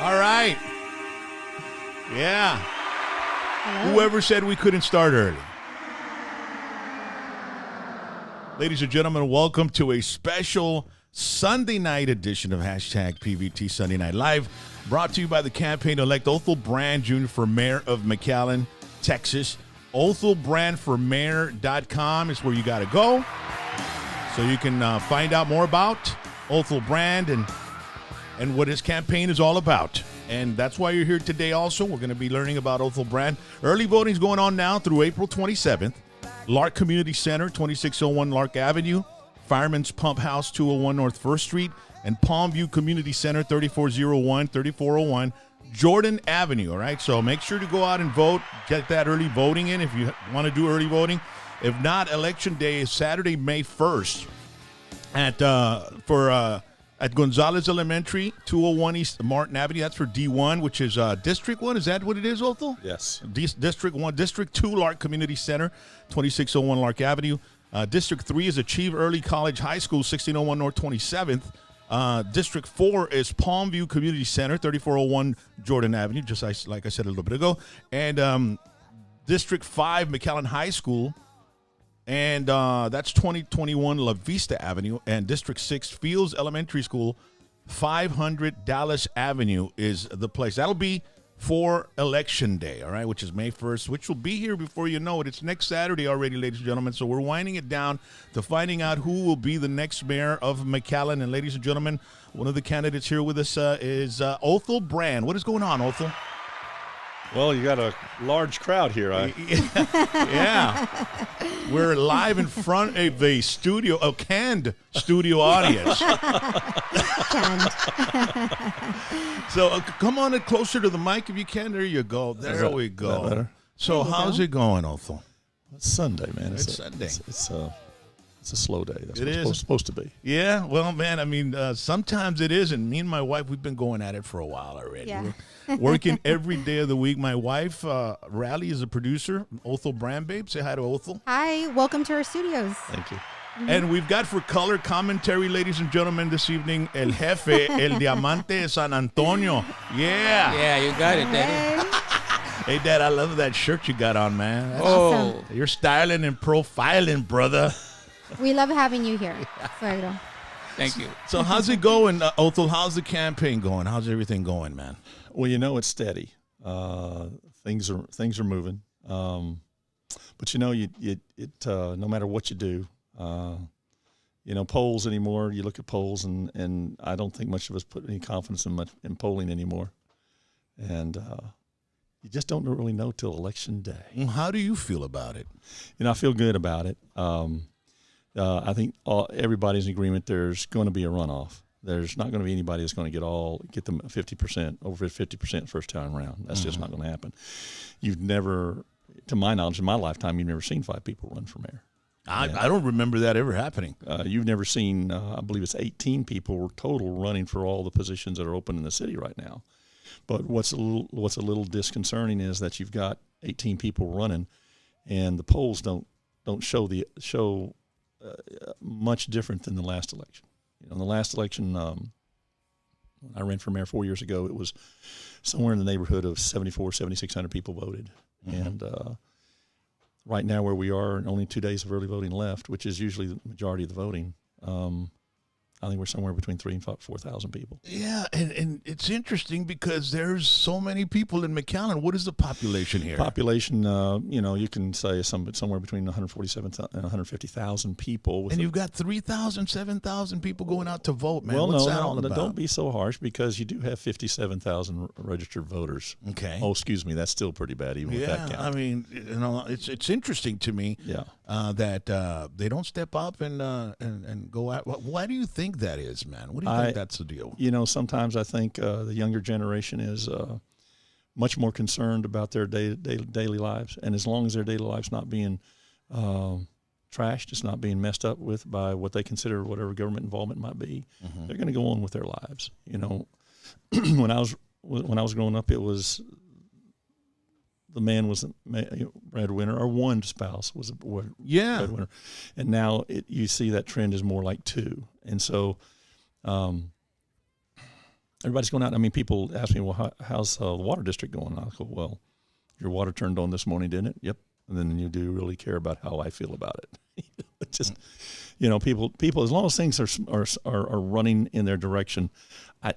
All right. Yeah. Hello. Whoever said we couldn't start early. Ladies and gentlemen, welcome to a special Sunday night edition of Hashtag PVT Sunday Night Live, brought to you by the campaign to elect Othal Brand Jr. for mayor of McAllen, Texas. OthalBrandForMayor.com is where you got to go, so you can find out more about Othal Brand and what his campaign is all about. And that's why you're here today also. We're going to be learning about Othal Brand. Early voting is going on now through April 27th. Lark Community Center, 2601 Lark Avenue. Fireman's Pump House, 201 North 1st Street. And Palmview Community Center, 3401 Jordan Avenue, all right? So make sure to go out and vote. Get that early voting in if you want to do early voting. If not, Election Day is Saturday, May 1st at Gonzalez Elementary, 201 East Martin Avenue. That's for D1, which is District 1. Is that what it is, Othal? Yes. District 1. District 2, Lark Community Center, 2601 Lark Avenue. District 3 is Achieve Early College High School, 1601 North 27th. District 4 is Palmview Community Center, 3401 Jordan Avenue, just like I said a little bit ago. And District 5, McAllen High School, and that's 2021 La Vista Avenue. And District 6, Fields Elementary School, 500 Dallas Avenue is the place. That'll be for Election Day, all right, which is May 1st, which will be here before you know it. It's next Saturday already, ladies and gentlemen, so we're winding it down to finding out who will be the next mayor of McAllen. And ladies and gentlemen, one of the candidates here with us is Othal Brand. What is going on, Othal? Well, you got a large crowd here. Yeah. We're live in front of a canned studio audience. So come on closer to the mic if you can. There you go. There we go. Is that better? So how's it going, Othal? It's Sunday, man. It's Sunday. It's a slow day. That's what is. it's supposed to be. Yeah, well, man, I mean, sometimes it is. And me and my wife, we've been going at it for a while already. Yeah. We're working every day of the week. My wife, Rally, is a producer. Othal Brand, babe. Say hi to Othal. Hi, welcome to our studios. Thank you. And we've got for color commentary, ladies and gentlemen, this evening, El Jefe, El Diamante de San Antonio. Yeah. Yeah, you got it, Daddy. Hey, Dad, I love that shirt you got on, man. Oh, You're styling and profiling, brother. We love having you here, Suegro. thank you. So how's it going, Othal? How's the campaign going? How's everything going, man? Well, you know, it's steady. Things are moving. But you know, no matter what you do, polls anymore. You look at polls, and I don't think much of us put any confidence in polling anymore. And you just don't really know till Election Day. How do you feel about it? I feel good about it. I think everybody's in agreement. There's going to be a runoff. There's not going to be anybody that's going to get them 50%, over 50% first time around. That's just not going to happen. You've never, to my knowledge, in my lifetime, you've never seen 5 people run for mayor. I don't remember that ever happening. You've never seen, I believe it's 18 people total running for all the positions that are open in the city right now. But what's a little disconcerting is that you've got 18 people running, and the polls don't show much different than the last election. In the last election, when I ran for mayor 4 years ago, it was somewhere in the neighborhood of 7,600 people voted. And right now where we are, and only 2 days of early voting left, which is usually the majority of the voting, I think we're somewhere between 3,000 and 4,000 people. Yeah, and it's interesting because there's so many people in McAllen. What is the population here? Population, you can say somewhere between 147,000 and 150,000 people. And you've got 3,000, 7,000 people going out to vote, man. Well, What's that all about? Don't be so harsh, because you do have 57,000 registered voters. Okay. Oh, excuse me, that's still pretty bad even with that count. I mean, it's interesting to me that they don't step up and go out. Why do you think that is, man? What do you think that's the deal? Sometimes I think the younger generation is much more concerned about their daily lives, and as long as their daily life's not being trashed, it's not being messed up with by what they consider whatever government involvement might be, they're going to go on with their lives. When I was growing up, it was the man was a breadwinner, or one spouse was a breadwinner. And now you see that trend is more like two. And so everybody's going out. I mean, people ask me, well, how's the water district going? I go, well, your water turned on this morning, didn't it? Yep. And then you do really care about how I feel about it. Just, people, as long as things are running in their direction,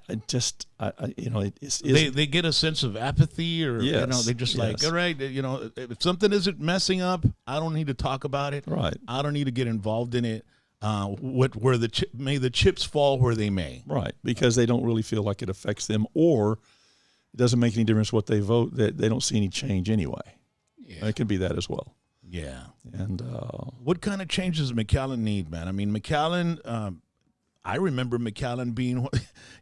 they get a sense of apathy, or yes, they're just like, all right, if something isn't messing up, I don't need to talk about it. Right. I don't need to get involved in it. Where may the chips fall where they may. Right, because they don't really feel like it affects them, or it doesn't make any difference what they vote. That they don't see any change anyway. Yeah. It could be that as well. Yeah. And what kind of changes does McAllen need, man? I mean, McAllen. I remember McAllen being.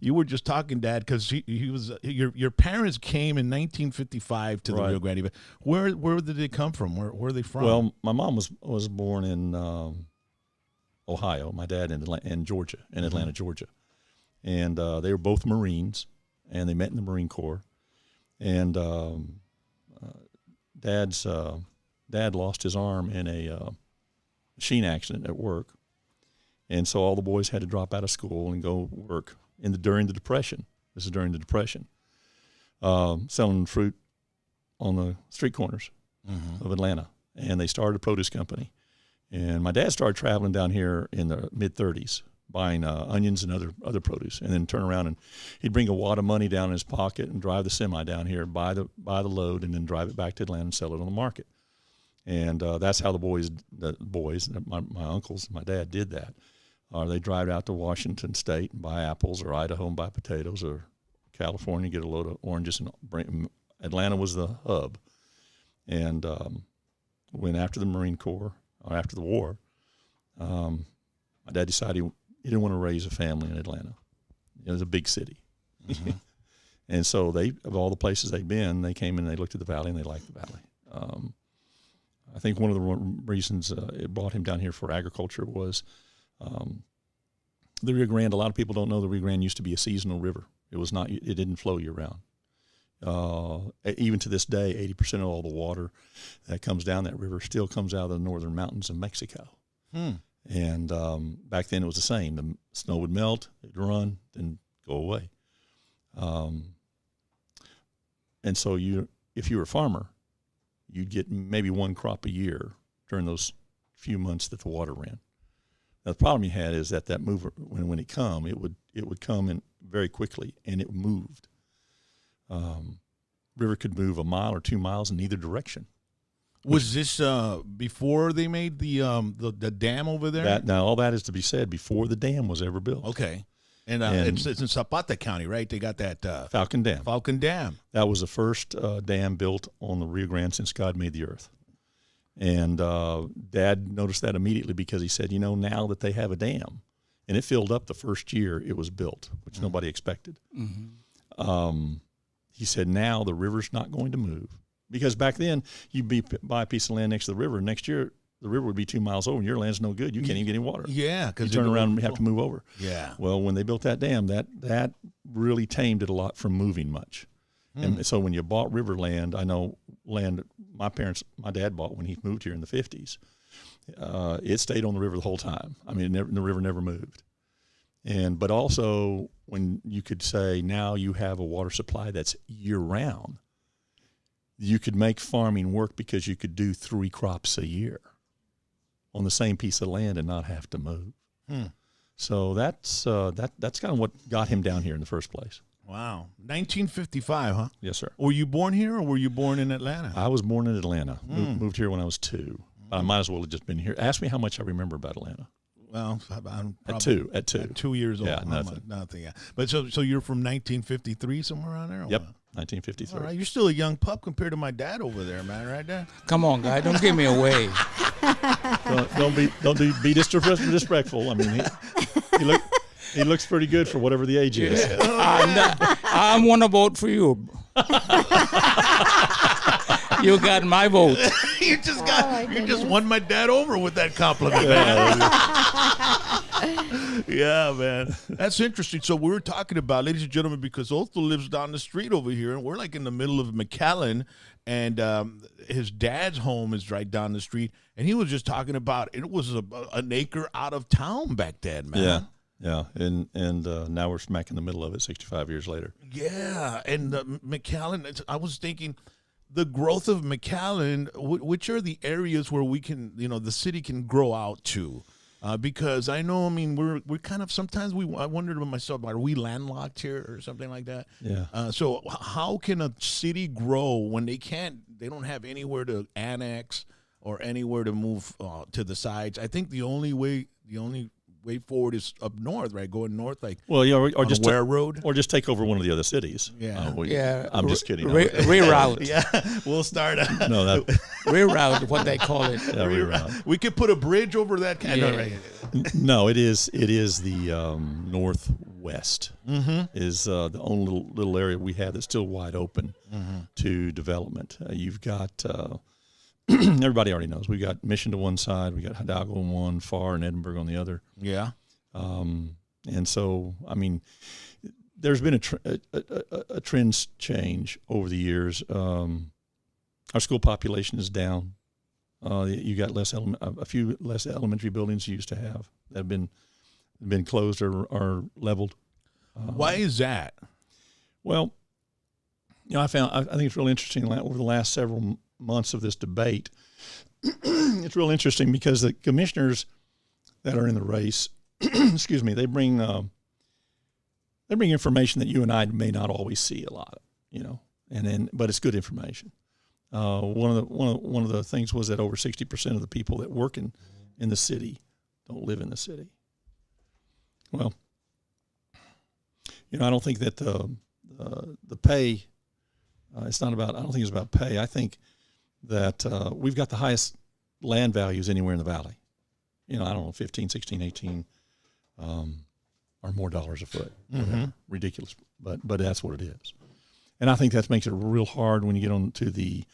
You were just talking, Dad, because he was. Your parents came in 1955 to the Rio Grande. Where did they come from? Where are they from? Well, my mom was born in Ohio. My dad in Georgia, in Atlanta, Georgia, and they were both Marines, and they met in the Marine Corps, and Dad lost his arm in a machine accident at work, and so all the boys had to drop out of school and go work during the Depression. This is during the Depression, selling fruit on the street corners of Atlanta, and they started a produce company. And my dad started traveling down here in the mid-30s, buying onions and other produce, and then turn around and he'd bring a wad of money down in his pocket and drive the semi down here, buy the load, and then drive it back to Atlanta and sell it on the market. And that's how the boys, my uncles, my dad did that. They drive out to Washington State and buy apples, or Idaho and buy potatoes, or California get a load of oranges, and bring. Atlanta was the hub. And when after the Marine Corps, or after the war, my dad decided he didn't want to raise a family in Atlanta. It was a big city. And so of all the places they'd been, they came in and they looked at the valley and they liked the valley. I think one of the reasons it brought him down here for agriculture was the Rio Grande. A lot of people don't know the Rio Grande used to be a seasonal river. It didn't flow year round. Even to this day, 80% of all the water that comes down that river still comes out of the northern mountains of Mexico. And back then it was the same. The snow would melt, it'd run, then go away. And so if you were a farmer, you'd get maybe one crop a year during those few months that the water ran. Now, the problem you had is that mover, when it come, it would come in very quickly, and it moved. River could move a mile or 2 miles in either direction. Was this before they made the dam over there? Now, all that is to be said before the dam was ever built. Okay. And it's in Zapata County, right? They got that Falcon Dam. Falcon Dam. That was the first dam built on the Rio Grande since God made the earth. And Dad noticed that immediately because he said, now that they have a dam, and it filled up the first year it was built, which nobody expected. He said, now the river's not going to move. Because back then, you'd buy a piece of land next to the river. Next year, the river would be 2 miles over, and your land's no good. You can't even get any water. Yeah. Because you turn around and have to move over. Yeah. Well, when they built that dam, that really tamed it a lot from moving much. And so when you bought river land, I know land my dad bought when he moved here in the 50s, it stayed on the river the whole time. I mean, the river never moved. But also when you could say now you have a water supply that's year-round, you could make farming work because you could do 3 crops a year on the same piece of land and not have to move. So that's kind of what got him down here in the first place. Wow. 1955, huh? Yes, sir. Were you born here or were you born in Atlanta? I was born in Atlanta. Moved here when I was 2. I might as well have just been here. Ask me how much I remember about Atlanta. Well, I'm probably at 2. At 2 years old. Yeah, nothing. Nothing, yeah. But so you're from 1953, somewhere around there? Yep, 1953. All right, you're still a young pup compared to my dad over there, man, right there. Come on, guy, don't give me away. Don't be disrespectful. I mean, he looks pretty good for whatever the age is. I'm one vote for you. You got my vote. you just won my dad over with that compliment. Yeah, man. That's interesting. So we were talking about, ladies and gentlemen, because Othal lives down the street over here, and we're like in the middle of McAllen, and his dad's home is right down the street, and he was just talking about it was an acre out of town back then, man. Yeah, and now we're smack in the middle of it 65 years later. Yeah, and McAllen, I was thinking the growth of McAllen, which are the areas where we can, the city can grow out to? Because I know, I mean, we're kind of, sometimes I wondered about myself, are we landlocked here or something like that? Yeah. So how can a city grow when they don't have anywhere to annex or anywhere to move to the sides? I think the only way forward is up north, right? Going north, like or just Ware Road, or just take over one of the other cities. Yeah, I'm just kidding. Reroute. yeah, we'll start. No, that Reroute, what they call it. yeah, reroute. We could put a bridge over that kind Yeah. of. Right. No, it is the northwest is the only little area we have that's still wide open to development. You've got everybody already knows we got Mission to one side, we got Hidalgo on one, Far and Edinburgh on the other. Yeah. And so, I mean, there's been a trend change over the years. Our school population is down. You got a few less elementary buildings you used to have that have been closed or leveled. Why is that? Well, I think it's really interesting over the last several months of this debate. It's real interesting because the commissioners that are in the race, excuse me, they bring information that you and I may not always see a lot of, but it's good information. One of the things was that over 60% of the people that work in the city don't live in the city. Well, I don't think that the pay. It's not about. I don't think it's about pay. I think that we've got the highest land values anywhere in the valley. I don't know, 15, 16, 18, or more dollars a foot. Ridiculous, but that's what it is. And I think that makes it real hard when you get on to the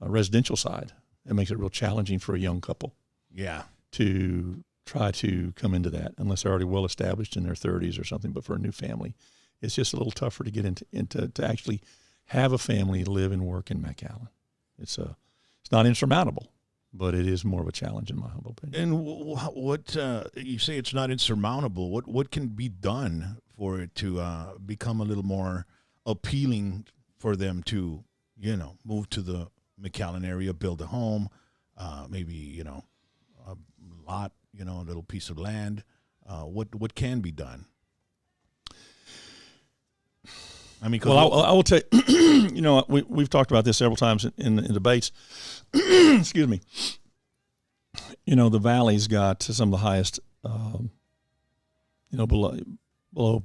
residential side. It makes it real challenging for a young couple. Yeah. To try to come into that unless they're already well established in their 30s or something. But for a new family, it's just a little tougher to get into to actually have a family, live and work in McAllen. It's not insurmountable, but it is more of a challenge in my humble opinion. And what you say it's not insurmountable. What can be done for it to become a little more appealing for them to, move to the McAllen area, build a home, maybe, a lot, a little piece of land. What can be done? I mean, I will tell you, we've talked about this several times in debates. Excuse me. The valley's got some of the highest, below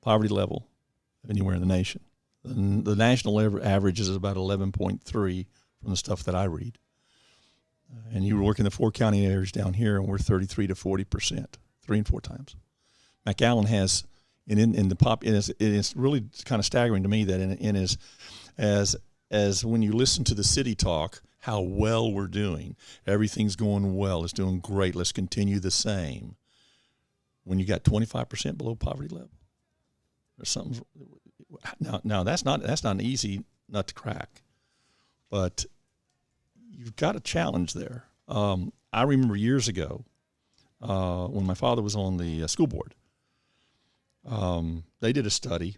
poverty level anywhere in the nation. The national average is about 11.3 from the stuff that I read. And you work in the 4 county areas down here, and we're 33 to 40%, 3 and 4 times. McAllen has. And in the pop, it's really kind of staggering to me that as when you listen to the city talk, how well we're doing, everything's going well, it's doing great, let's continue the same. When you got 25% below poverty level, there's something. Now that's not an easy nut to crack, but you've got a challenge there. I remember years ago when my father was on the school board. They did a study,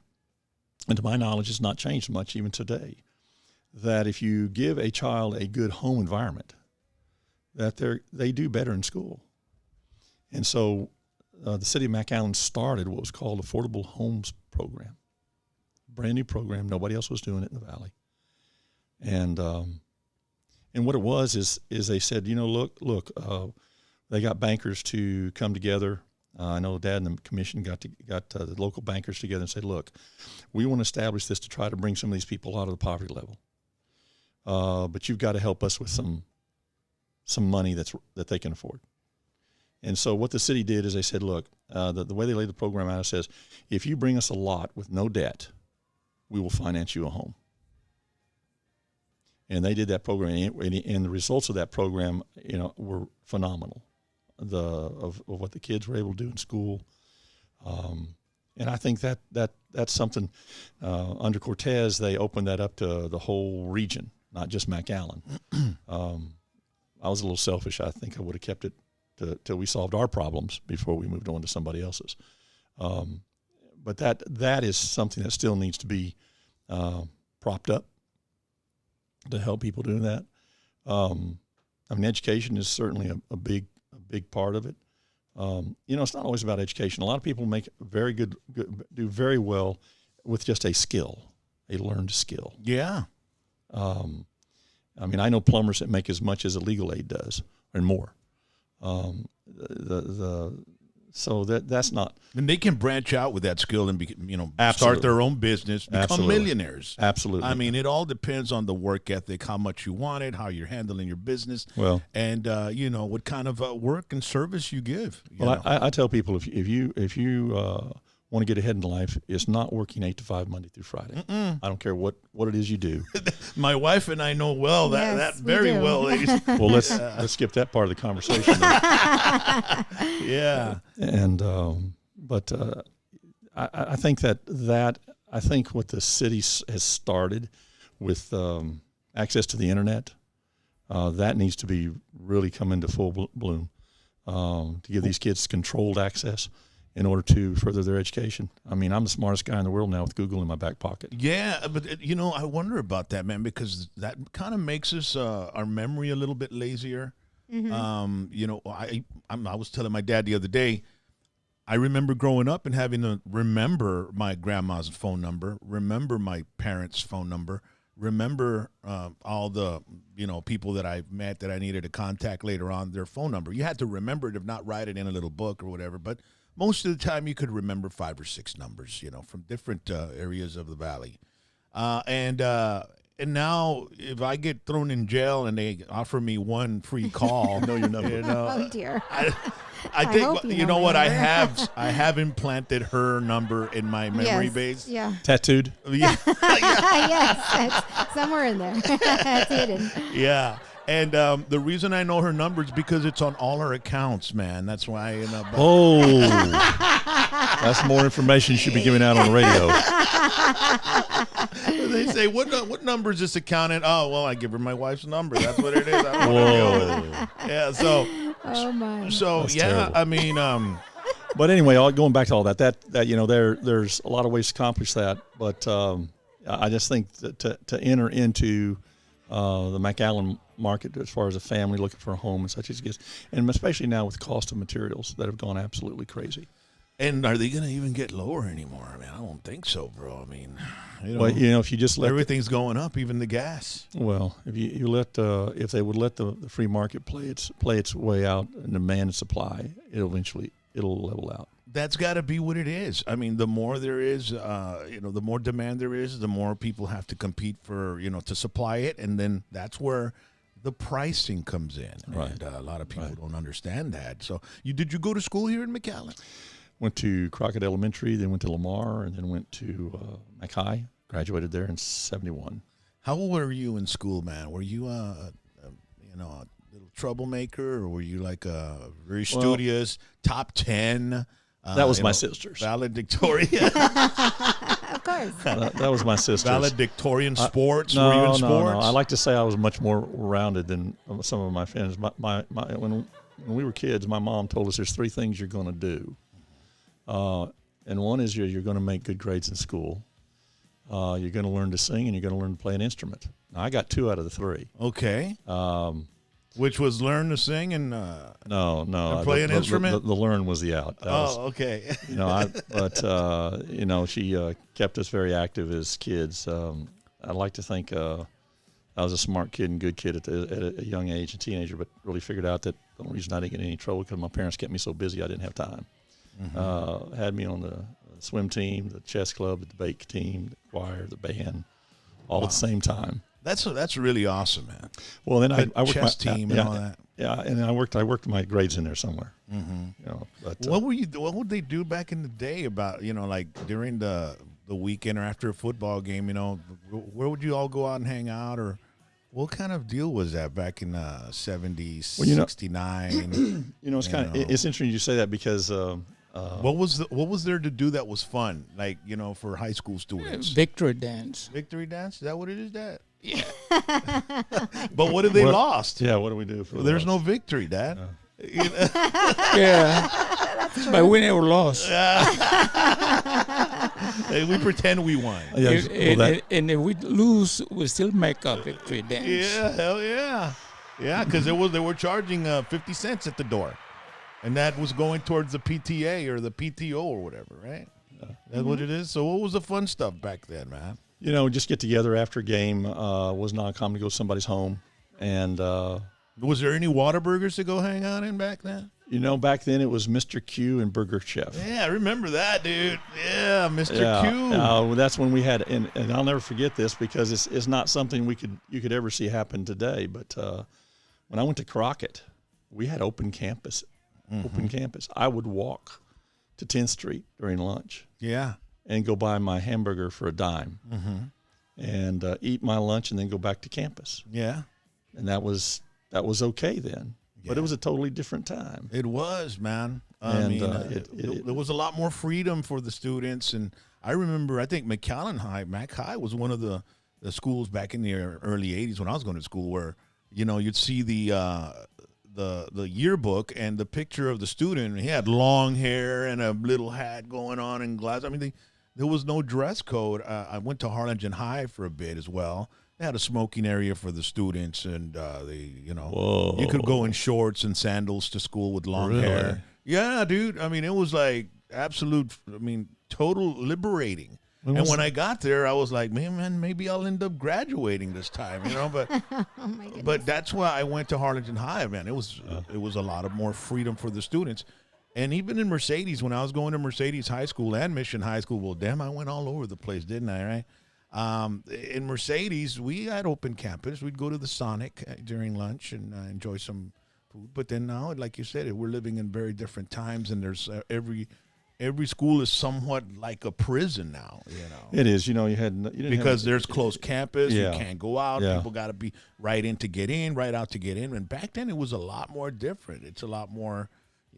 and to my knowledge, it's not changed much even today, that if you give a child a good home environment, that they do better in school. And so the city of McAllen started what was called Affordable Homes Program, brand new program. Nobody else was doing it in the valley. And what it was is they said, look, they got bankers to come together. I know Dad and the commission got the local bankers together and said, look, we want to establish this to try to bring some of these people out of the poverty level. But you've got to help us with some money that they can afford. And so what the city did is they said, look, the way they laid the program out, it says, if you bring us a lot with no debt, we will finance you a home. And they did that program, and the results of that program, were phenomenal. Of what the kids were able to do in school, and I think that's something. Under Cortez, they opened that up to the whole region, not just McAllen. I was a little selfish. I think I would have kept it till we solved our problems before we moved on to somebody else's. But that is something that still needs to be propped up to help people do that. I mean, education is certainly a big part of it. It's not always about education. A lot of people make do very well with just a skill, a learned skill. Yeah. I mean, I know plumbers that make as much as a legal aid does and more. So that's not. And they can branch out with that skill and start Absolutely. their own business, become Absolutely. millionaires. Absolutely. I mean, it all depends on the work ethic, how much you want it, how you're handling your business, Well, and what kind of work and service you give. Well, I tell people if you want to get ahead in life, it's not working 8 to 5 Monday through Friday. I don't care what it is you do. My wife and I know well that Yes, we very do. well, ladies. Well, let's skip that part of the conversation. Yeah. And I think that I think what the city has started with access to the internet, that needs to be really come into full bloom to give these kids controlled access in order to further their education. I mean, I'm the smartest guy in the world now with Google in my back pocket. Yeah, but I wonder about that, man, because that kind of makes us our memory a little bit lazier. I was telling my dad the other day, I remember growing up and having to remember my grandma's phone number, remember my parents' phone number, remember all the people that I've met that I needed to contact later on, their phone number. You had to remember it, if not write it in a little book or whatever, but most of the time you could remember 5 or 6 numbers, from different areas of the valley. And now if I get thrown in jail and they offer me one free call, Know your number. Oh dear. I hope think you know my what I number. have implanted her number in my memory Yes. base. Yeah. Tattooed. Yeah. Yes, it's somewhere in there. It's hidden. Yeah. And the reason I know her number is because it's on all her accounts, man. That's why. Oh, that's more information you should be giving out on the radio. They say, what number is this account in? Oh, well, I give her my wife's number. That's what it is. I don't want to deal with it. Yeah. So Oh my. That's yeah. terrible. I mean, But anyway, going back to all that there's a lot of ways to accomplish that. But I just think that to enter into the McAllen market as far as a family looking for a home and such as it gets, and especially now with the cost of materials that have gone absolutely crazy. and are they going to even get lower anymore? I mean, I don't think so, bro. I mean, Well, if you just let everything's going up, even the gas. Well, if you let if they would let the free market play its way out and demand and supply, it'll level out. That's got to be what it is. I mean, the more there is, the more demand there is, the more people have to compete for, to supply it, and then that's where the pricing comes in. Right. And a lot of people don't understand that. So, did you go to school here in McAllen? Went to Crockett Elementary, then went to Lamar, and then went to McHigh. Graduated there in '71. How old were you in school, man? Were you a little troublemaker, or were you like a very studious, top 10? That was my sister's. Valedictorian. Of course. That was my sister's. Valedictorian sports. No, were you in no, sports? no. I like to say I was much more rounded than some of my friends. When we were kids, my mom told us there's 3 things you're going to do, and one is you're going to make good grades in school. You're going to learn to sing, and you're going to learn to play an instrument. Now, I got 2 out of the 3. Okay. Which was learn to sing and No. And play an instrument? The learn was the out. That was, okay. She kept us very active as kids. I like to think I was a smart kid and good kid at a young age, a teenager, but really figured out that the only reason I didn't get in any trouble because my parents kept me so busy I didn't have time. Mm-hmm. Had me on the swim team, the chess club, the debate team, the choir, the band, all at the same time. That's really awesome, man. Well, then I worked chess team and all that. Yeah, and then I worked my grades in there somewhere. Mm-hmm. But What would they do back in the day about like during the weekend or after a football game? Where would you all go out and hang out, or what kind of deal was that back in 70s, 69? It's kind of it's interesting you say that because what was there to do that was fun, like for high school students? Victory dance. Victory dance? Is that what it is? That? Yeah. But what if they lost? Yeah, what do we do? There's no victory, Dad. You know? Yeah. But we never lost. Hey, we pretend we won. Yeah, And if we lose, we still make up victory dance. Yeah, hell yeah. Yeah, because they were charging 50 cents at the door. And that was going towards the PTA or the PTO or whatever, right? That's what it is. So what was the fun stuff back then, man? You know, just get together after a game was not common to go to somebody's home. And, Was there any Whataburgers to go hang out in back then? you know, back then it was Mr. Q and Burger Chef. Yeah, I remember that, dude. Yeah, Mr. Q. That's when we had, and I'll never forget this because it's not something you could ever see happen today. But when I went to Crockett, we had open campus. Open campus. I would walk to 10th Street during lunch. Yeah. And go buy my hamburger for a dime, and eat my lunch, and then go back to campus. Yeah. And that was okay then. But it was a totally different time. It was, man. There was a lot more freedom for the students. And I remember, I think McAllen High, Mac High, was one of the schools back in the early 80s when I was going to school where, you know, you'd see the yearbook and the picture of the student. He had long hair and a little hat going on and glasses. I mean, there was no dress code. I went to Harlingen High for a bit as well. They had a smoking area for the students, and you could go in shorts and sandals to school with long hair. Yeah, dude. I mean, it was like absolute. I mean, total liberating. And when I got there, I was like, man, maybe I'll end up graduating this time, you know. But Oh my goodness. but that's why I went to Harlingen High, man. It was a lot of more freedom for the students. And even in Mercedes, when I was going to Mercedes High School and Mission High School, well, damn, I went all over the place, didn't I, right? In Mercedes, we had open campus. We'd go to the Sonic during lunch and enjoy some food. But then now, like you said, we're living in very different times, and there's every school is somewhat like a prison now, you know. It is. You know, because there's closed campus. Yeah. You can't go out. Yeah. People got to be right in to get in, right out to get in. And back then, it was a lot more different. It's a lot more,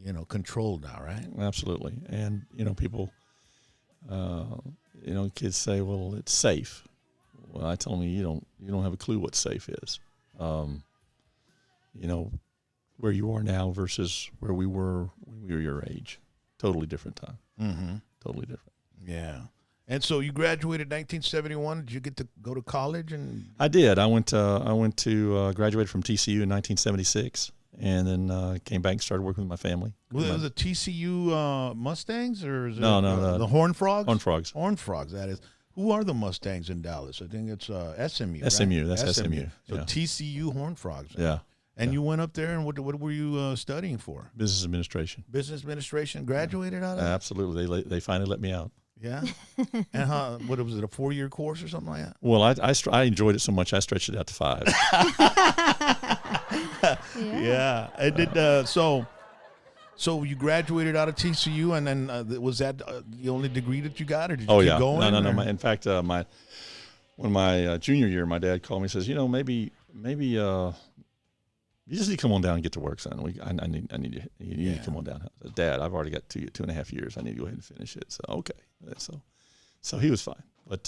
you know, controlled now, right? Absolutely. And, you know, people, kids say, well, it's safe. Well, I tell them, you don't have a clue what safe is. You know, where you are now versus where we were when we were your age. Totally different time. Mm-hmm. Totally different. Yeah. And so you graduated 1971. Did you get to go to college? And I did. I went to graduated from TCU in 1976, and then came back and started working with my family. Was it TCU Mustangs or is it No, the Horned Frogs? Horned Frogs. Horned Frogs. That is. Who are the Mustangs in Dallas? I think it's SMU. Right? SMU. That's SMU. So yeah. TCU Horned Frogs. Yeah. And you went up there, and what were you studying for? Business administration. Business administration. Graduated out of that? Absolutely. They finally let me out. Yeah. And what was it? A 4-year course or something like that? Well, I enjoyed it so much I stretched it out to 5. Yeah. I did. So you graduated out of TCU, and then was that the only degree that you got, or did you keep going? No. In fact, my junior year, my dad called me and says, maybe you just need to come on down and get to work, son. I need you need to come on down. I said, Dad, I've already got 2.5 years. I need to go ahead and finish it. So okay, so he was fine, but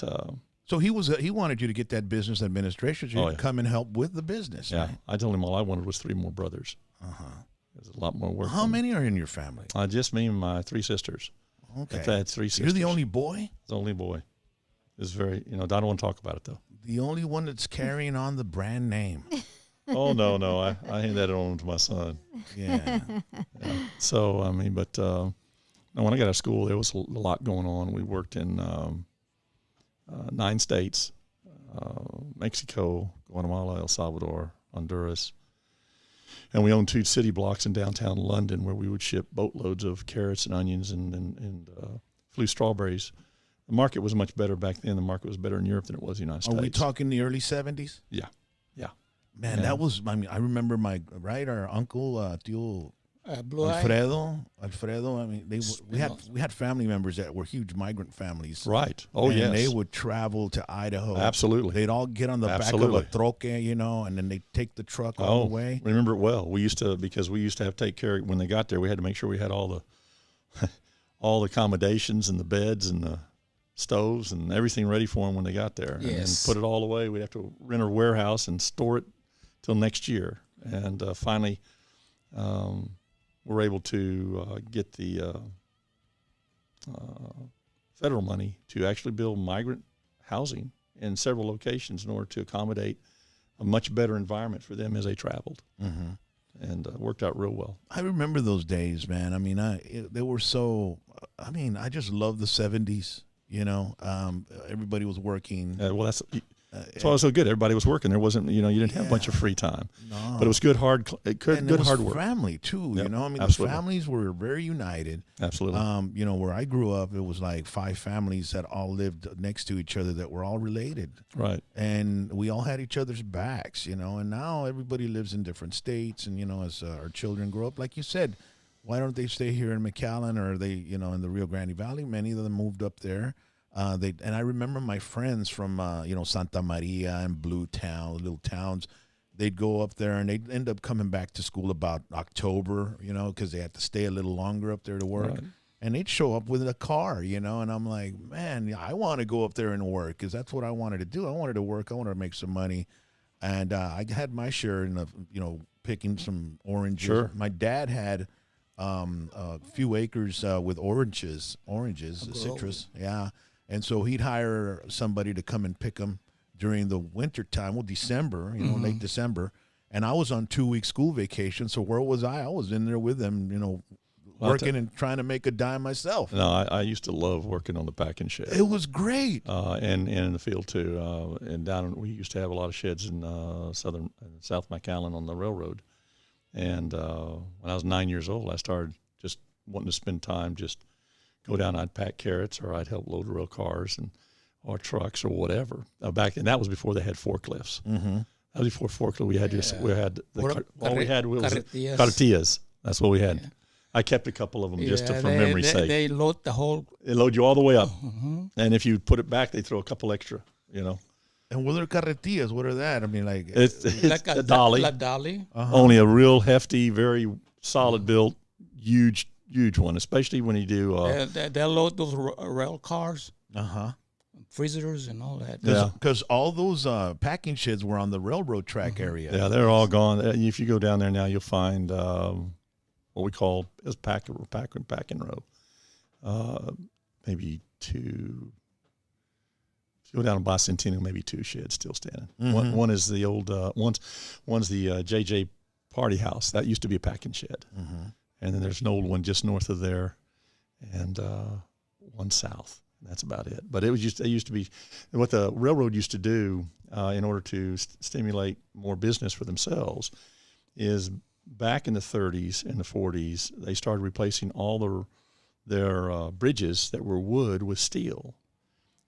so he wanted you to get that business administration, so you could come and help with the business. Yeah, right? I told him all I wanted was 3 more brothers. There's a lot more work. How many are in your family? Just me and my 3 sisters. Okay, I had 3 sisters. You're the only boy. The only boy. It's very I don't want to talk about it though. The only one that's carrying on the brand name. Oh no, I hand that on to my son. Yeah. So when I got out of school, there was a lot going on. We worked in 9 states: Mexico, Guatemala, El Salvador, Honduras, and we owned 2 city blocks in downtown London where we would ship boatloads of carrots and onions and flew strawberries. The market was much better back then. The market was better in Europe than it was in the United States. Are we talking the early 70s? Yeah. Man, that was, I remember our uncle, Tío Blue Eye. Alfredo, we had family members that were huge migrant families. Right. Oh, and yes. they would travel to Idaho. Absolutely. They'd all get on the back of a troque, and then they'd take the truck all the way. Remember it well. Because we used to have to take care, when they got there, we had to make sure we had all the all the accommodations and the beds and the stoves and everything ready for them when they got there. Yes. And then put it all away. We'd have to rent a warehouse and store it till next year. And finally, were able to get the federal money to actually build migrant housing in several locations in order to accommodate a much better environment for them as they traveled. Mm-hmm. And worked out real well. I remember those days, man. I mean, they were so. I mean, I just love the '70s. You know, everybody was working. Well, that's why it was so good. Everybody was working. There wasn't, you didn't have a bunch of free time. No. But it was good hard work. Family too. Yep, you know, I mean, absolutely. The families were very united. Absolutely. You know, where I grew up, it was like 5 families that all lived next to each other that were all related. Right. And we all had each other's backs. You know, and now everybody lives in different states. And as our children grow up, like you said, why don't they stay here in McAllen, or they, in the Rio Grande Valley? Many of them moved up there. And I remember my friends from, Santa Maria and Blue Town, little towns. They'd go up there and they'd end up coming back to school about October, because they had to stay a little longer up there to work. Right. And they'd show up with a car, and I'm like, man, I want to go up there and work, because that's what I wanted to do. I wanted to work. I wanted to make some money. And I had my share in, picking some oranges. Sure. My dad had a few acres with oranges, citrus. Yeah. And so he'd hire somebody to come and pick them during the winter time, December, late December. And I was on 2-week school vacation. So where was I? I was in there with them, working and trying to make a dime myself. No, I used to love working on the packing shed. It was great. And in the field too. We used to have a lot of sheds in South McAllen on the railroad. And when I was 9 years old, I started just wanting to spend time just go down, I'd pack carrots, or I'd help load rail cars or trucks or whatever. Back then, that was before they had forklifts. Mm-hmm. That was before forklift. We had all we had was carretillas. That's what we had. Yeah. I kept a couple of them just for memory's sake. They load the whole. They load you all the way up, and if you put it back, they throw a couple extra. And what are carretillas? What are that? I mean, it's like a dolly. La dolly. Only a real hefty, very solid built, huge one, especially when you do. They'll load those rail cars, freezers, and all that. Because all those packing sheds were on the railroad track area. Yeah, they're all gone. If you go down there now, you'll find what we call is packing row. Maybe 2. If you go down to Bicentennial, maybe 2 sheds still standing. Mm-hmm. One is the old one's the JJ Party House. That used to be a packing shed. Mm-hmm. And then there's an old one just north of there, and one south. That's about it. But they used to be what the railroad used to do in order to stimulate more business for themselves. Is back in the 30s and the 40s, they started replacing all their bridges that were wood with steel,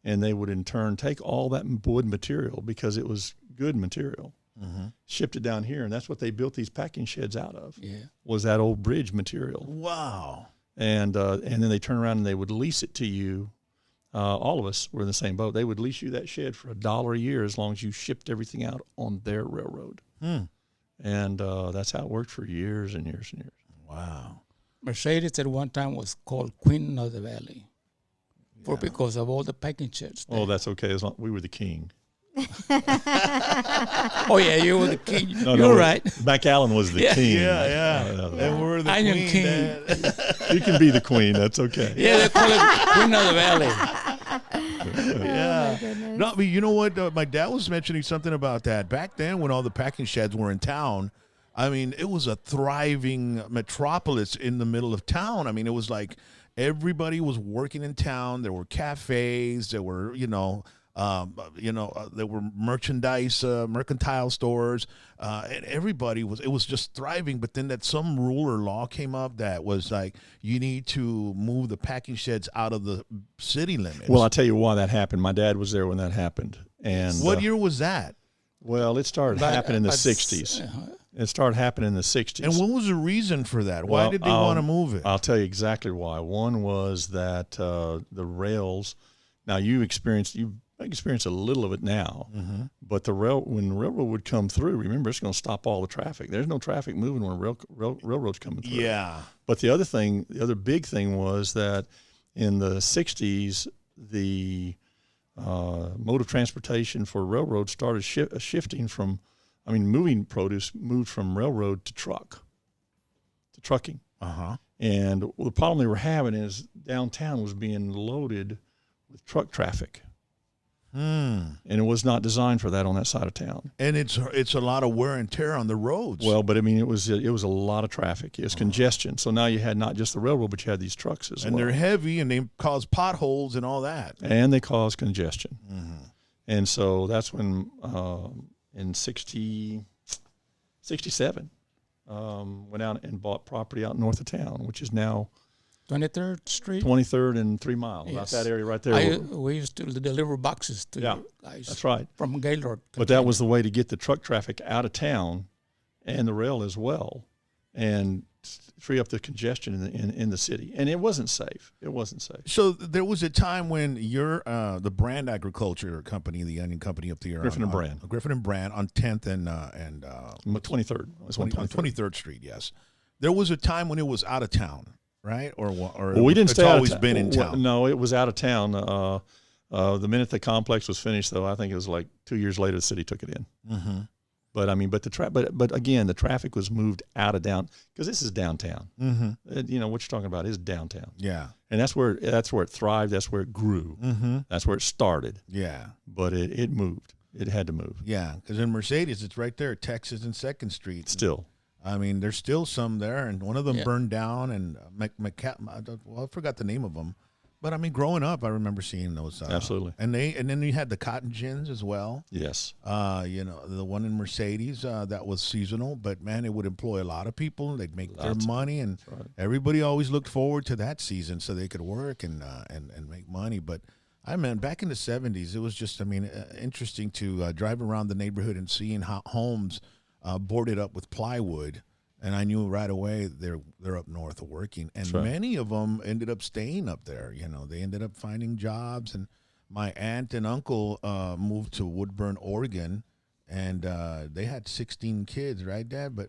and they would in turn take all that wood material, because it was good material. Mm-hmm. Shipped it down here, and that's what they built these packing sheds out of. Yeah, was that old bridge material. Wow! And then they turn around and they would lease it to you. All of us were in the same boat. They would lease you that shed for $1 a year as long as you shipped everything out on their railroad. And that's how it worked for years and years and years. Wow! Mercedes at one time was called Queen of the Valley, because of all the packing sheds. Oh, that's okay. As long we were the king. Oh yeah, you were the king. You're right. McAllen was the king. Yeah. And we're the queen. You can be the queen. That's okay. Yeah, they call it Queen of the Valley. Yeah. Oh, no, I mean, you know what? My dad was mentioning something about that. Back then, when all the packing sheds were in town, I mean, it was a thriving metropolis in the middle of town. I mean, it was like everybody was working in town. There were cafes. There were, there were mercantile stores, and everybody it was just thriving. But then some rule or law came up that was like, you need to move the packing sheds out of the city limits. Well, I'll tell you why that happened. My dad was there when that happened. And what year was that? Well, it started happening in the 60s. It started happening in the 60s. And what was the reason for that? Why did they want to move it? I'll tell you exactly why. One was that the rails, now you experienced a little of it now, but when the railroad would come through, remember, it's going to stop all the traffic. There's no traffic moving when railroad's coming through. Yeah. But the other big thing was that in the 60s, the mode of transportation for railroad started shifting from, moving produce moved from railroad to trucking. And the problem they were having is downtown was being loaded with truck traffic. And it was not designed for that on that side of town. And it's a lot of wear and tear on the roads. Well, but I mean, it was a lot of traffic. It was congestion. So now you had not just the railroad, but you had these trucks as well. And they're heavy, and they cause potholes and all that. And they cause congestion. And so that's when in 67, went out and bought property out north of town, which is now 23rd Street. 23rd and 3 Mile, about Yes. that area right there. We used to deliver boxes to Yeah, you guys. That's right. From Gaylord. But that was the way to get the truck traffic out of town and the rail as well, and free up the congestion in the city. And it wasn't safe. It wasn't safe. So there was a time when your the Brand Agriculture Company, the onion company up there, Griffin and Brand. Griffin and Brand on 10th and 23rd. It was on 23rd Street. Yes, there was a time when it was out of town, right? Or well, we didn't it's stay out always of been in town. No, it was out of town. The minute the complex was finished, though, I think it was like 2 years later, the city took it in. But I mean, but again, the traffic was moved out of because this is downtown. You know what you're talking about is downtown. Yeah, and that's where it thrived. That's where it grew. That's where it started. Yeah, but it moved. It had to move. Yeah, because in Mercedes, it's right there, Texas and 2nd Street. Still. I mean, there's still some there, and one of them Yeah. burned down, and I forgot the name of them. But I mean, growing up, I remember seeing those. Absolutely. And then you had the cotton gins as well. Yes. You know, the one in Mercedes that was seasonal, but man, it would employ a lot of people. They'd make their money, and everybody always looked forward to that season so they could work and make money. But I mean, back in the 70s, it was just, I mean, interesting to drive around the neighborhood and seeing how homes boarded up with plywood. And I knew right away they're up north working, and many of them ended up staying up there. You know, they ended up finding jobs. And my aunt and uncle moved to Woodburn, Oregon, and they had 16 kids, right, Dad? But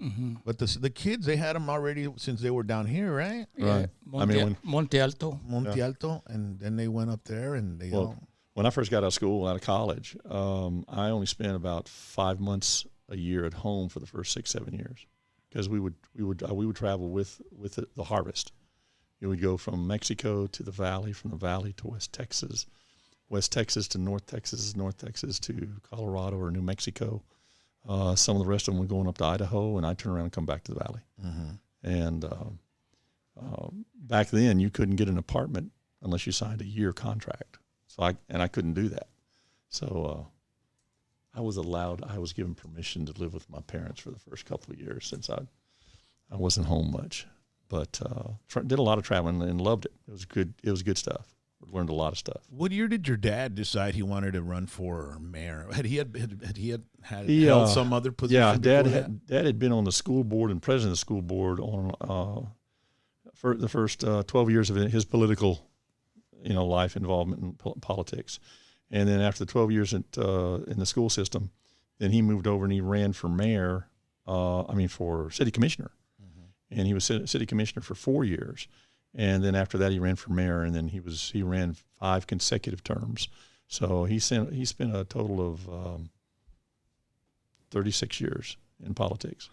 the kids, they had them already since they were down here, right? Right. Monte Alto. Monte Alto, and then they went up there, and they when I first got out of school, out of college, I only spent about 5 months a year at home for the first 6-7 years. Because we would travel with the harvest. You would go from Mexico to the valley, from the valley to West Texas to North Texas to Colorado or New Mexico. Some of the rest of them were going up to Idaho, and I'd turn around and come back to the valley. And back then, you couldn't get an apartment unless you signed a year contract. So I couldn't do that. So I was given permission to live with my parents for the first couple of years since I wasn't home much, but did a lot of traveling and loved it. It was good. It was good stuff. Learned a lot of stuff. What year did your dad decide he wanted to run for mayor? Had he held some other position? Yeah, Dad had been on the school board and president of the school board on for the first 12 years of his political, life involvement in politics. And then after the 12 years in the school system, then he moved over and he ran for mayor, for city commissioner. And he was city commissioner for 4 years. And then after that, he ran for mayor, and then he ran 5 consecutive terms. So he spent a total of 36 years in politics.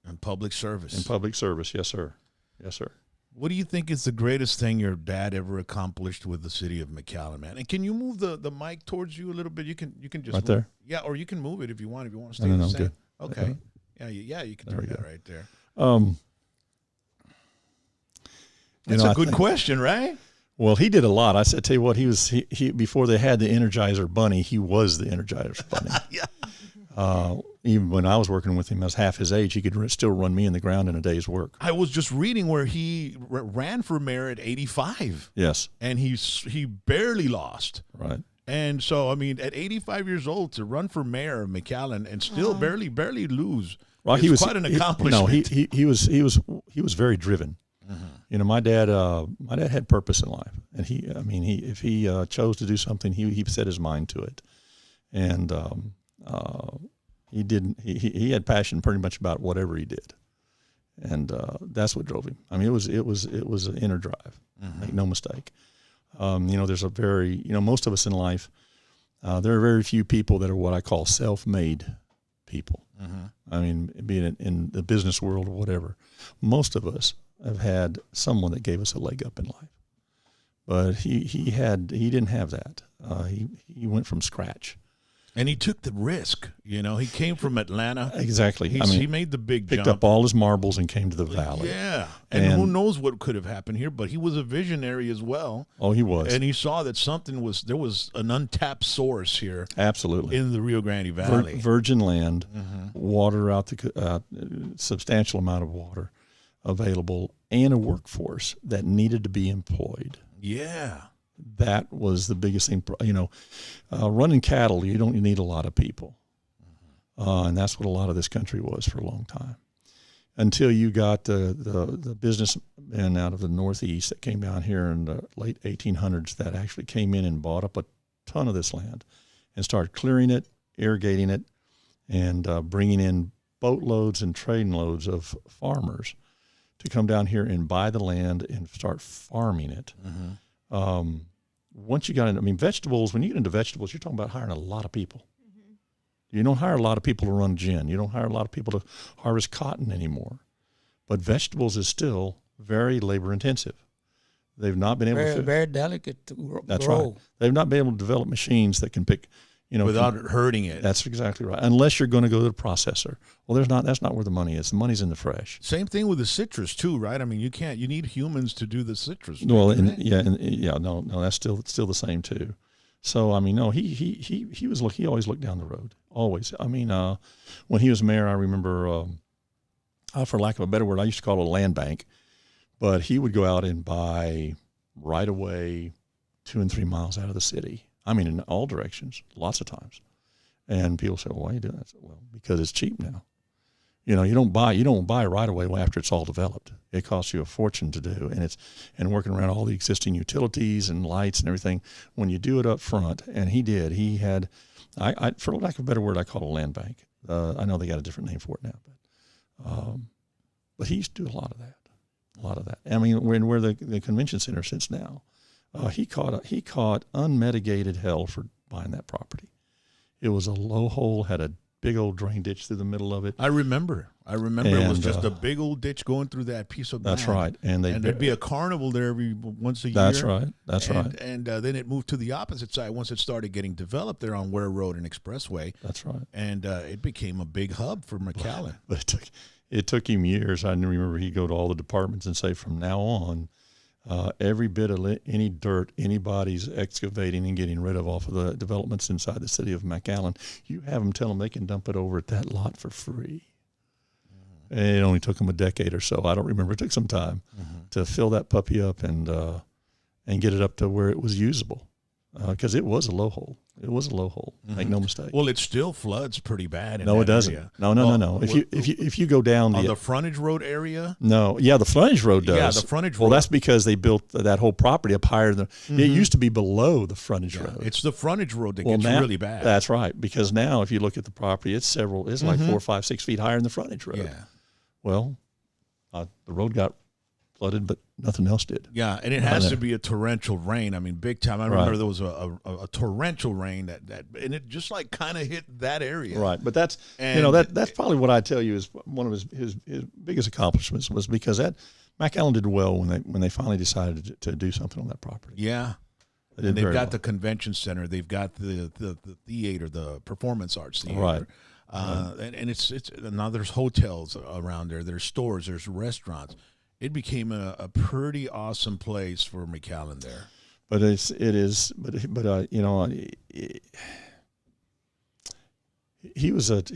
In public service. In public service, yes, sir. Yes, sir. What do you think is the greatest thing your dad ever accomplished with the city of McAllen, man? And can you move the mic towards you a little bit? You can just right there. Yeah, or you can move it if you want. If you want to stay No, the same. good. Okay. Yeah, you can do that right there. That's a good question, right? Well, he did a lot. I said, tell you what, he before they had the Energizer Bunny, he was the Energizer Bunny. Yeah. Even when I was working with him, I was half his age. He could still run me in the ground in a day's work. I was just reading where he ran for mayor at 85. Yes. And he barely lost. Right. And so, I mean, at 85 years old, to run for mayor of McAllen and still barely lose, well, he was quite an accomplishment. He was very driven. My dad had purpose in life, and if he chose to do something, he set his mind to it, and he had passion pretty much about whatever he did, and that's what drove him. I mean, it was an inner drive. Make no mistake. There's a very most of us in life, there are very few people that are what I call self-made people. I mean, be it in the business world or whatever, most of us have had someone that gave us a leg up in life. But he didn't have that. He went from scratch. And he took the risk. You know, he came from Atlanta. Exactly. He made the big picked jump. up all his marbles and came to the valley. Yeah. And who knows what could have happened here, but he was a visionary as well. Oh, he was. And he saw that there was an untapped source here. Absolutely. In the Rio Grande Valley. Virgin land, water out substantial amount of water available, and a workforce that needed to be employed. Yeah. That was the biggest thing. You know, running cattle, you don't need a lot of people. And that's what a lot of this country was for a long time. Until you got the businessmen out of the Northeast that came down here in the late 1800s that actually came in and bought up a ton of this land and started clearing it, irrigating it, and bringing in boatloads and train loads of farmers to come down here and buy the land and start farming it. Once you got into, vegetables, when you get into vegetables, you're talking about hiring a lot of people. You don't hire a lot of people to run gin. You don't hire a lot of people to harvest cotton anymore. But vegetables is still very labor intensive. They've not been able to. Very delicate to grow. That's right. They've not been able to develop machines that can pick, without hurting it. That's exactly right. Unless you're going to go to the processor. Well, that's not where the money is. The money's in the fresh. Same thing with the citrus too, right? I mean, you need humans to do the citrus. Well, no, that's still the same too. So he always looked down the road. Always. When he was mayor, I remember, for lack of a better word, I used to call it a land bank, but he would go out and buy right away 2 and 3 miles out of the city. In all directions, lots of times. And people say, well, why are you doing that? I said, well, because it's cheap now. You don't buy right away after it's all developed. It costs you a fortune to do, and working around all the existing utilities and lights and everything. When you do it up front, and he had, for lack of a better word, I call it a land bank. I know they got a different name for it now, but he used to do a lot of that. Where the convention center sits now. He caught unmitigated hell for buying that property. It was a low hole, had a big old drain ditch through the middle of it. I remember it was just a big old ditch going through that piece of land. That's right. And there'd be a carnival there once a year. That's right. Right. And then it moved to the opposite side once it started getting developed there on Ware Road and Expressway. That's right. And it became a big hub for McAllen. But it took him years. I remember he'd go to all the departments and say, from now on, every bit of any dirt anybody's excavating and getting rid of off of the developments inside the city of McAllen, you have them tell them they can dump it over at that lot for free. And it only took them a decade or so. I don't remember. It took some time to fill that puppy up and get it up to where it was usable, because it was a low hole. It was a low hole. Make no mistake. Well, it still floods pretty bad. No, it doesn't. Area. No. If you go down the frontage road area. No, yeah, the frontage road does. Yeah, the frontage road. Well, that's because they built that whole property up higher than it used to be below the frontage road. It's the frontage road that gets really bad. That's right, because now if you look at the property, it's like 4, 5, 6 feet higher than the frontage road. Yeah. Well, the road got flooded, but nothing else did. Yeah, and it has to be a torrential rain. Big time. I remember there was a torrential rain that and it just like kind of hit that area. Right, but that's that's probably what I tell you is one of his biggest accomplishments, was because that McAllen did well when they finally decided to do something on that property. Yeah. And they've got the convention center. They've got the theater, the performance arts theater. Right. And it's now there's hotels around there. There's stores. There's restaurants. It became a pretty awesome place for McAllen there. But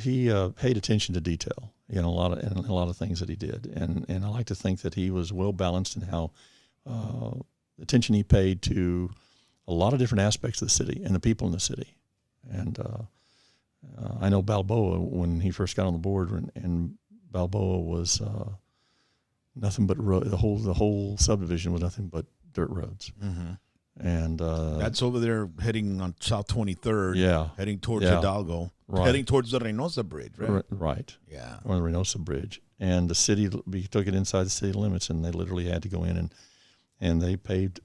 he paid attention to detail in a lot of things that he did, and I like to think that he was well balanced in how attention he paid to a lot of different aspects of the city and the people in the city. And I know Balboa, when he first got on the board, and Balboa was nothing but the whole subdivision was nothing but dirt roads. And that's over there heading on South 23rd. Yeah, heading towards Hidalgo. Right. Heading towards the Reynosa Bridge. Right. Yeah, on the Reynosa Bridge, and the city, we took it inside the city limits, and they literally had to go in and they paved.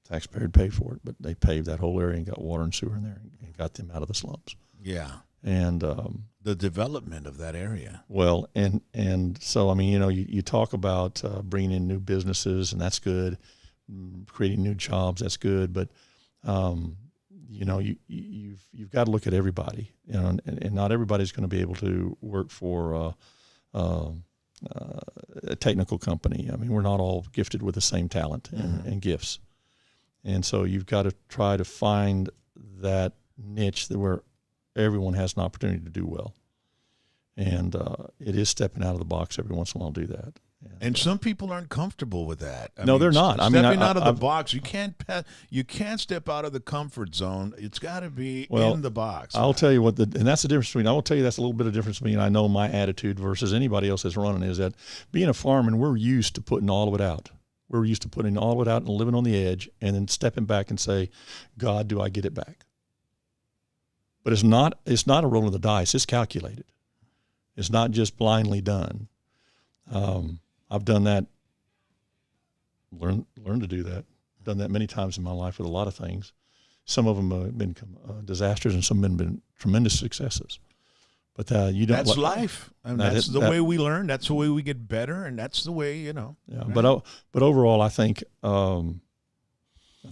Taxpayer paid for it, but they paved that whole area and got water and sewer in there and got them out of the slums. Yeah. And the development of that area. Well, and so, I mean, you talk about bringing in new businesses, and that's good. Creating new jobs, that's good. But, you've got to look at everybody, and not everybody's going to be able to work for a technical company. I mean, we're not all gifted with the same talent and gifts. And so you've got to try to find that niche where everyone has an opportunity to do well. And it is stepping out of the box every once in a while to do that. And some people aren't comfortable with that. No, they're not. Stepping out of the box, you can't step out of the comfort zone. It's got to be in the box. I'll tell you and that's the difference between. I will tell you that's a little bit of difference between. I know my attitude versus anybody else that's running is that being a fireman, we're used to putting all of it out. We're used to putting all of it out and living on the edge, and then stepping back and say, "God, do I get it back?" But it's not a roll of the dice. It's calculated. It's not just blindly done. I've done that, learned to do that, done that many times in my life with a lot of things. Some of them have been disasters, and some have been tremendous successes. But you don't. That's life. And that's the way we learn. That's the way we get better, and that's the way, Yeah. Right? But overall, I think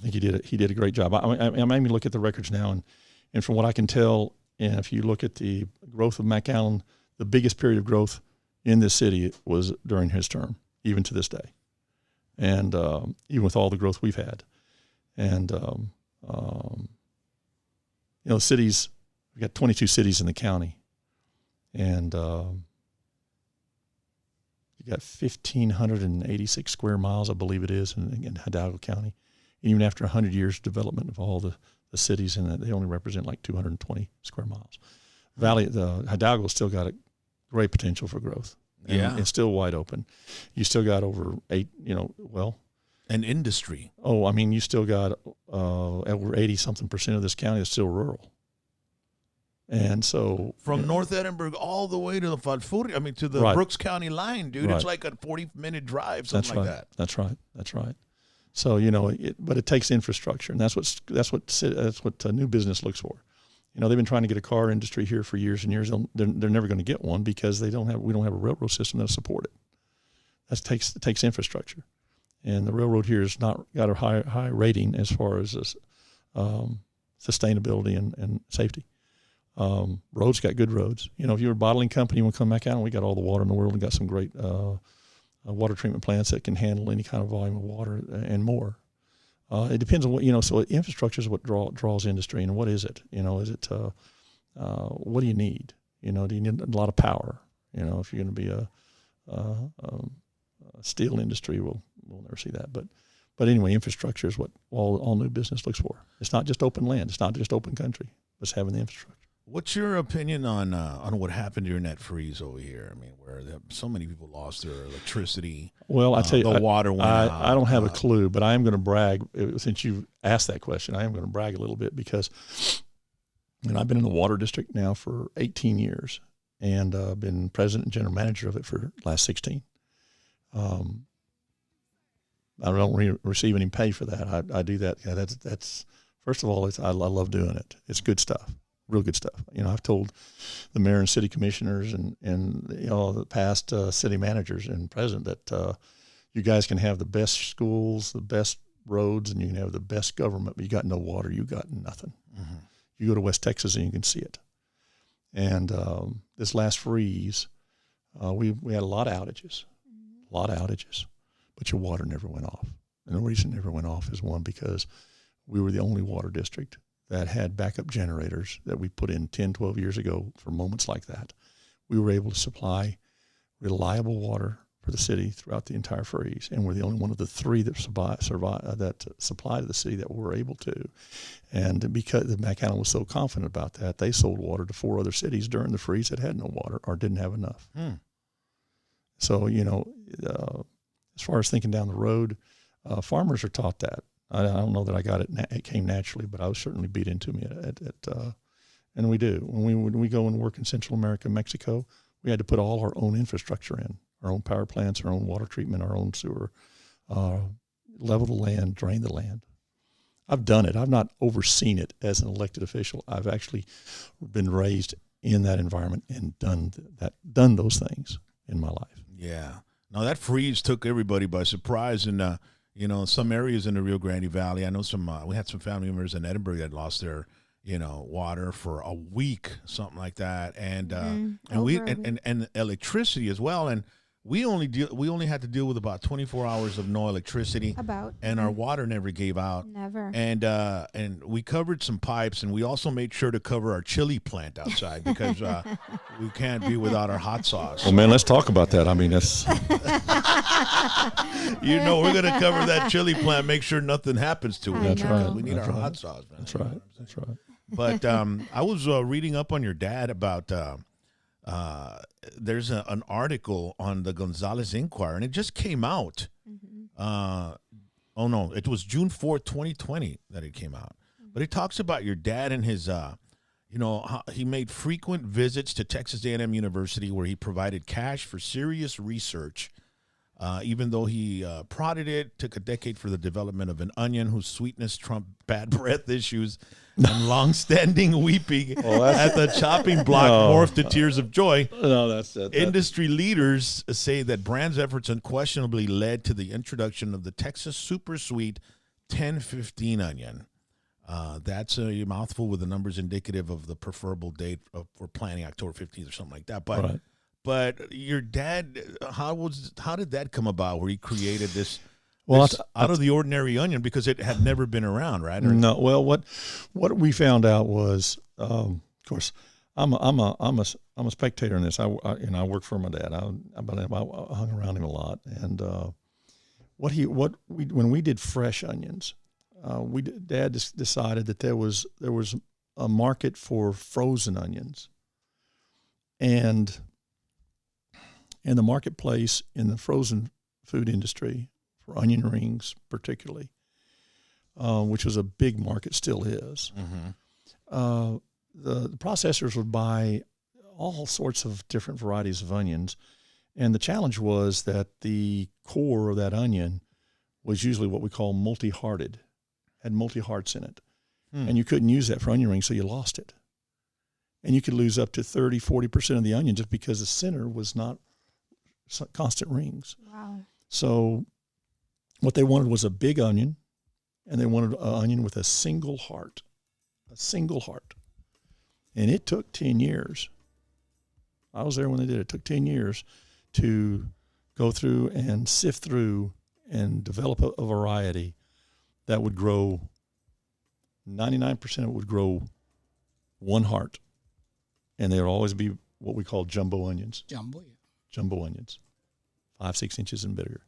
he did a great job. I made me look at the records now, and from what I can tell, and if you look at the growth of McAllen, the biggest period of growth in this city was during his term, even to this day, and even with all the growth we've had, and cities. We got 22 cities in the county, and you got 1,586 square miles, I believe it is, in Hidalgo County. And even after 100 years of development of all the cities in it, they only represent like 220 square miles. Hidalgo's still got a great potential for growth. And it's still wide open. You still got over an industry. Oh, I mean, you still got over 80-something% of this county is still rural. And so from North Edinburgh all the way to the Falfurria, to the Brooks County line, dude. Right. It's like a 40-minute drive, something like that. That's right. So but it takes infrastructure, and that's what new business looks for. They've been trying to get a car industry here for years and years. They're never going to get one because we don't have a railroad system that'll support it. It takes infrastructure, and the railroad here has not got a high rating as far as sustainability and safety. Roads got good roads. If you're a bottling company, you want to come back out, and we got all the water in the world and got some great water treatment plants that can handle any kind of volume of water and more. It depends on what, so infrastructure is what draws industry, and what is it? Is it, what do you need? Do you need a lot of power? If you're going to be a steel industry, we'll never see that. But anyway, infrastructure is what all new business looks for. It's not just open land. It's not just open country. It's having the infrastructure. What's your opinion on what happened during that freeze over here? Where so many people lost their electricity. Well, I tell you, the water went out. I don't have a clue, but I am going to brag. Since you asked that question, I am going to brag a little bit because I've been in the water district now for 18 years, and I've been president and general manager of it for the last 16. I don't receive any pay for that. I do that. Yeah, that's first of all, I love doing it. It's good stuff. Real good stuff. I've told the mayor and city commissioners and the past city managers and president that you guys can have the best schools, the best roads, and you can have the best government, but you got no water, you got nothing. Mm-hmm. You go to West Texas and you can see it. And this last freeze, we had a lot of outages, but your water never went off. And the reason it never went off is because we were the only water district that had backup generators that we put in 10, 12 years ago for moments like that. We were able to supply reliable water for the city throughout the entire freeze, and we're the only one of the three that supplied the city that were able to. And because the McAllen was so confident about that, they sold water to 4 other cities during the freeze that had no water or didn't have enough. So, as far as thinking down the road, farmers are taught that. I don't know that I got it. It came naturally, but I was certainly beat into me and we do. When we go and work in Central America, Mexico, we had to put all our own infrastructure in, our own power plants, our own water treatment, our own sewer, level the land, drain the land. I've done it. I've not overseen it as an elected official. I've actually been raised in that environment and done those things in my life. Yeah. Now that freeze took everybody by surprise, and some areas in the Rio Grande Valley. I know we had some family members in Edinburgh that lost their water for a week, something like that, and and electricity as well. And we only had to deal with about 24 hours of no electricity. And our water never gave out. Never. And we covered some pipes, and we also made sure to cover our chili plant outside because we can't be without our hot sauce. Well, man, let's talk about that. I mean, that's we're gonna cover that chili plant, make sure nothing happens to it. That's right. We need our hot sauce, man. That's right. That's right. But I was reading up on your dad about there's an article on the Gonzalez Inquirer, and it just came out. It was June 4th, 2020 that it came out. But it talks about your dad and his, how he made frequent visits to Texas A&M University where he provided cash for serious research. Even though he prodded it, took a decade for the development of an onion whose sweetness trumped bad breath issues and long-standing weeping at the chopping block morphed to tears of joy. No, that's it. Industry leaders say that Brand's efforts unquestionably led to the introduction of the Texas Super Sweet 1015 onion. That's a mouthful with the numbers indicative of the preferable date for planting, October 15th or something like that. But. Right. But your dad, how did that come about? Where he created this out of the ordinary onion because it had never been around, right? No. Well, what we found out was, of course, I'm a spectator in this. I work for my dad. I hung around him a lot, and when we did fresh onions, Dad decided that there was a market for frozen onions, and in the marketplace in the frozen food industry for onion rings particularly, which was a big market, still is. The processors would buy all sorts of different varieties of onions, and the challenge was that the core of that onion was usually what we call multi-hearted, had multi-hearts in it, and you couldn't use that for onion rings, so you lost it. And you could lose up to 30-40% of the onion just because the center was not constant rings. Wow. So what they wanted was a big onion, and they wanted an onion with a single heart. And it took 10 years. I was there when they did it. It took 10 years to go through and sift through and develop a variety that would grow, 99% of it would grow one heart. And there would always be what we call jumbo onions. Jumbo onions, 5-6 inches and bigger.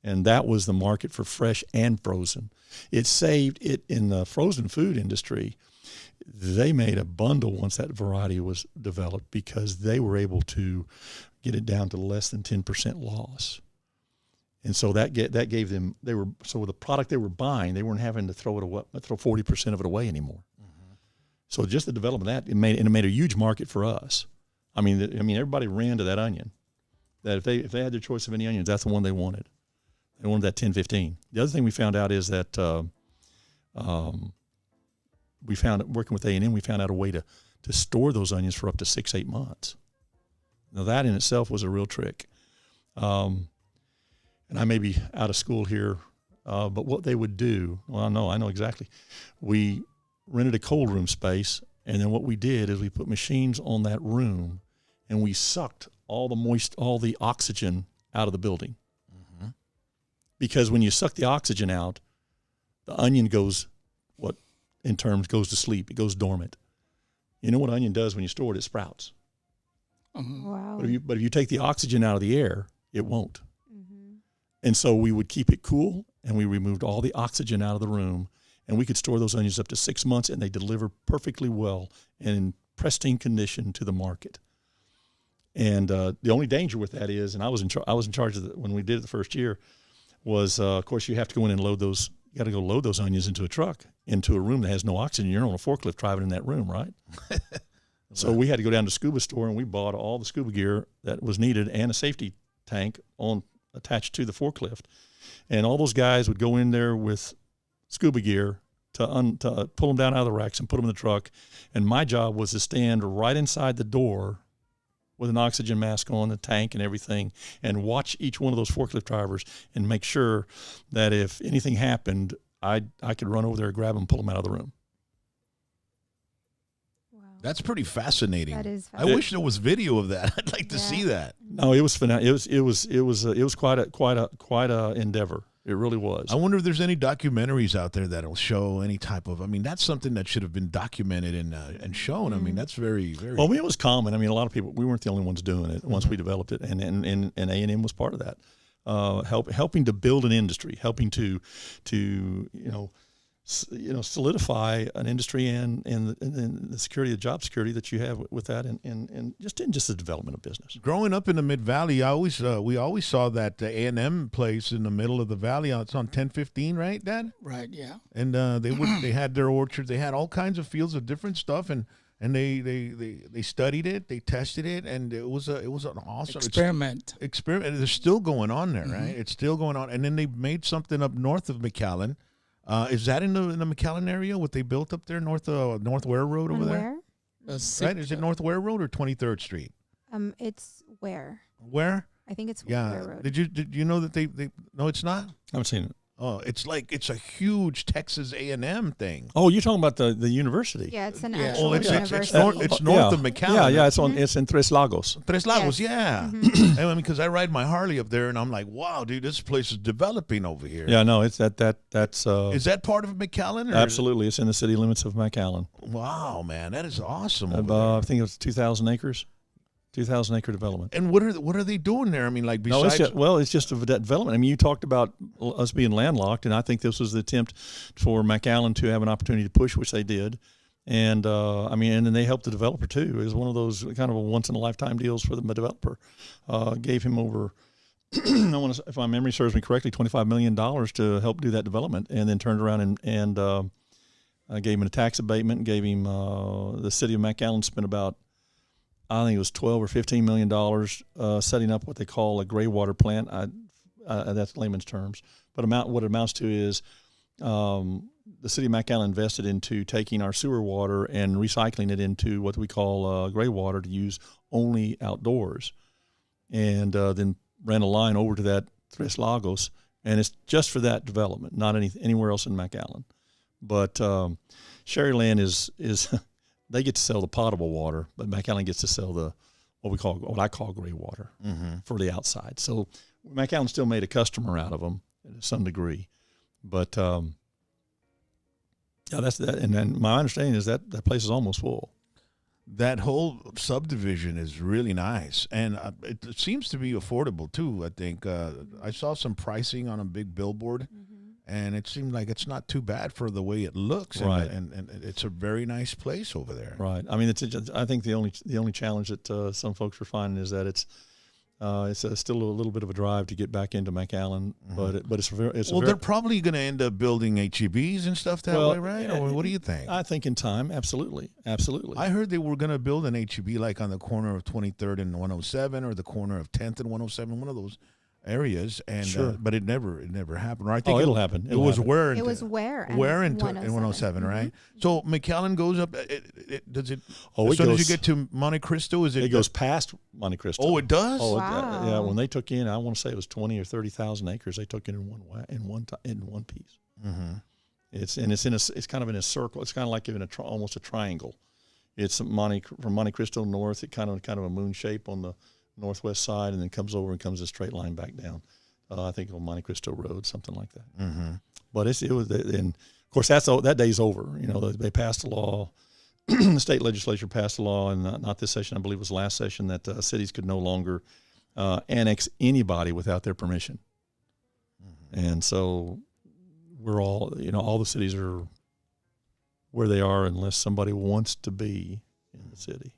And that was the market for fresh and frozen. It saved it in the frozen food industry. They made a bundle once that variety was developed because they were able to get it down to less than 10% loss. And so that gave them, so the product they were buying, they weren't having to throw 40% of it away anymore. So just the development of that, it made a huge market for us. I mean, everybody ran to that onion. That if they had their choice of any onions, that's the one they wanted. They wanted that 1015. The other thing we found out is that we found, working with A&M, we found out a way to store those onions for up to 6-8 months. Now that in itself was a real trick. And I may be out of school here, but what they would do, I know exactly. We rented a cold room space, and then what we did is we put machines on that room, and we sucked all the oxygen out of the building. Because when you suck the oxygen out, the onion goes to sleep. It goes dormant. You know what onion does when you store it? It sprouts. Wow. But if you take the oxygen out of the air, it won't. And so we would keep it cool, and we removed all the oxygen out of the room, and we could store those onions up to 6 months, and they deliver perfectly well and in pristine condition to the market. And the only danger with that is, and I was in charge of when we did it the first year, was of course you have to go in and load those. You got to go load those onions into a truck, into a room that has no oxygen. You're on a forklift driving in that room, right? So we had to go down to scuba store, and we bought all the scuba gear that was needed and a safety tank attached to the forklift. And all those guys would go in there with scuba gear to pull them down out of the racks and put them in the truck. And my job was to stand right inside the door with an oxygen mask on, the tank and everything, and watch each one of those forklift drivers and make sure that if anything happened, I could run over there, grab them, pull them out of the room. That's pretty fascinating. That is I fascinating. wish there was video of that. I'd like to see that. No, it was it was quite a endeavor. It really was. I wonder if there's any documentaries out there that'll show any type of. I mean, that's something that should have been documented and shown. I mean, that's very, very. Well, I mean, it was common. I mean, a lot of people. We weren't the only ones doing it once we developed it, and A&M was part of that. Helping to build an industry, helping to solidify an industry and the security, the job security that you have with that, and just in just the development of business. Growing up in the Mid Valley, we always saw that A&M place in the middle of the valley. It's on 1015, right, Dad? Right, yeah. And they had their orchards. They had all kinds of fields of different stuff, and they studied it, they tested it, and it was an awesome experiment. They're still going on there, right? It's still going on. And then they made something up north of McAllen. Is that in the McAllen area? What they built up there north Ware Road over there? Where? Right? Is it North Ware Road or 23rd Street? It's where? Where? I think it's Yeah. Ware Road. Did you know that they no, it's not? I haven't seen it. Oh, it's a huge Texas A&M thing. Oh, you're talking about the university. Yeah, it's an Yeah. actual Oh, it's university. north of McAllen. Yeah, it's in Tres Lagos. Tres Lagos, Yes. yeah. Mhm. I mean, because I ride my Harley up there, and I'm like, wow, dude, this place is developing over here. Yeah, no, it's that's Is that part of McAllen? Or absolutely. It's in the city limits of McAllen. Wow, man, that is awesome. Over there. I think it was 2,000 acres, 2,000 acre development. And what are they doing there? I mean, like besides It's just a development. I mean, you talked about us being landlocked, and I think this was the attempt for McAllen to have an opportunity to push, which they did. And and then they helped the developer too. It was one of those kind of a once in a lifetime deals for the developer. Gave him over, if my memory serves me correctly, $25 million to help do that development, and then turned around and gave him a tax abatement. And gave him the city of McAllen spent about, I think it was $12 or $15 million setting up what they call a gray water plant. That's layman's terms. But what it amounts to is the city of McAllen invested into taking our sewer water and recycling it into what we call gray water to use only outdoors. And then ran a line over to that Tres Lagos, and it's just for that development, not anywhere else in McAllen. But Sherryland is they get to sell the potable water, but McAllen gets to sell what I call gray water for the outside. So McAllen still made a customer out of them to some degree, but that's that. And then my understanding is that place is almost full. that whole subdivision is really nice, and it seems to be affordable too. I think I saw some pricing on a big billboard, and it seemed like it's not too bad for the way it looks. Right. And it's a very nice place over there. Right. I mean, I think the only challenge that some folks are finding is that it's still a little bit of a drive to get back into McAllen, but it's they're probably going to end up building HEBs and stuff that way, right? Or what do you think? I think in time, absolutely. I heard they were going to build an HEB like on the corner of 23rd and 107, or the corner of 10th and 107, one of those areas, and Sure. But it never happened. Or I think it'll happen. It was where It was where and where in 107. 107, right? So McAllen goes up. Does it? Oh, as it soon as goes- you get to Monte Cristo, is it? It goes past Monte Cristo. Oh, it does. Oh, Wow. yeah. When they took in, I want to say it was 20 or 30,000 acres. They took in one piece. Mm-hmm. It's kind of in a circle. It's kind of like in almost a triangle. It's from Monte Cristo north. It kind of a moon shape on the northwest side, and then comes over and comes a straight line back down. I think on Monte Cristo Road, something like that. Mm-hmm. But it was, and of course that day's over. You know, they passed a law. The state legislature passed a law, and not this session, I believe it was last session, that cities could no longer annex anybody without their permission. Mm-hmm. And so we're all the cities are where they are unless somebody wants to be in the city.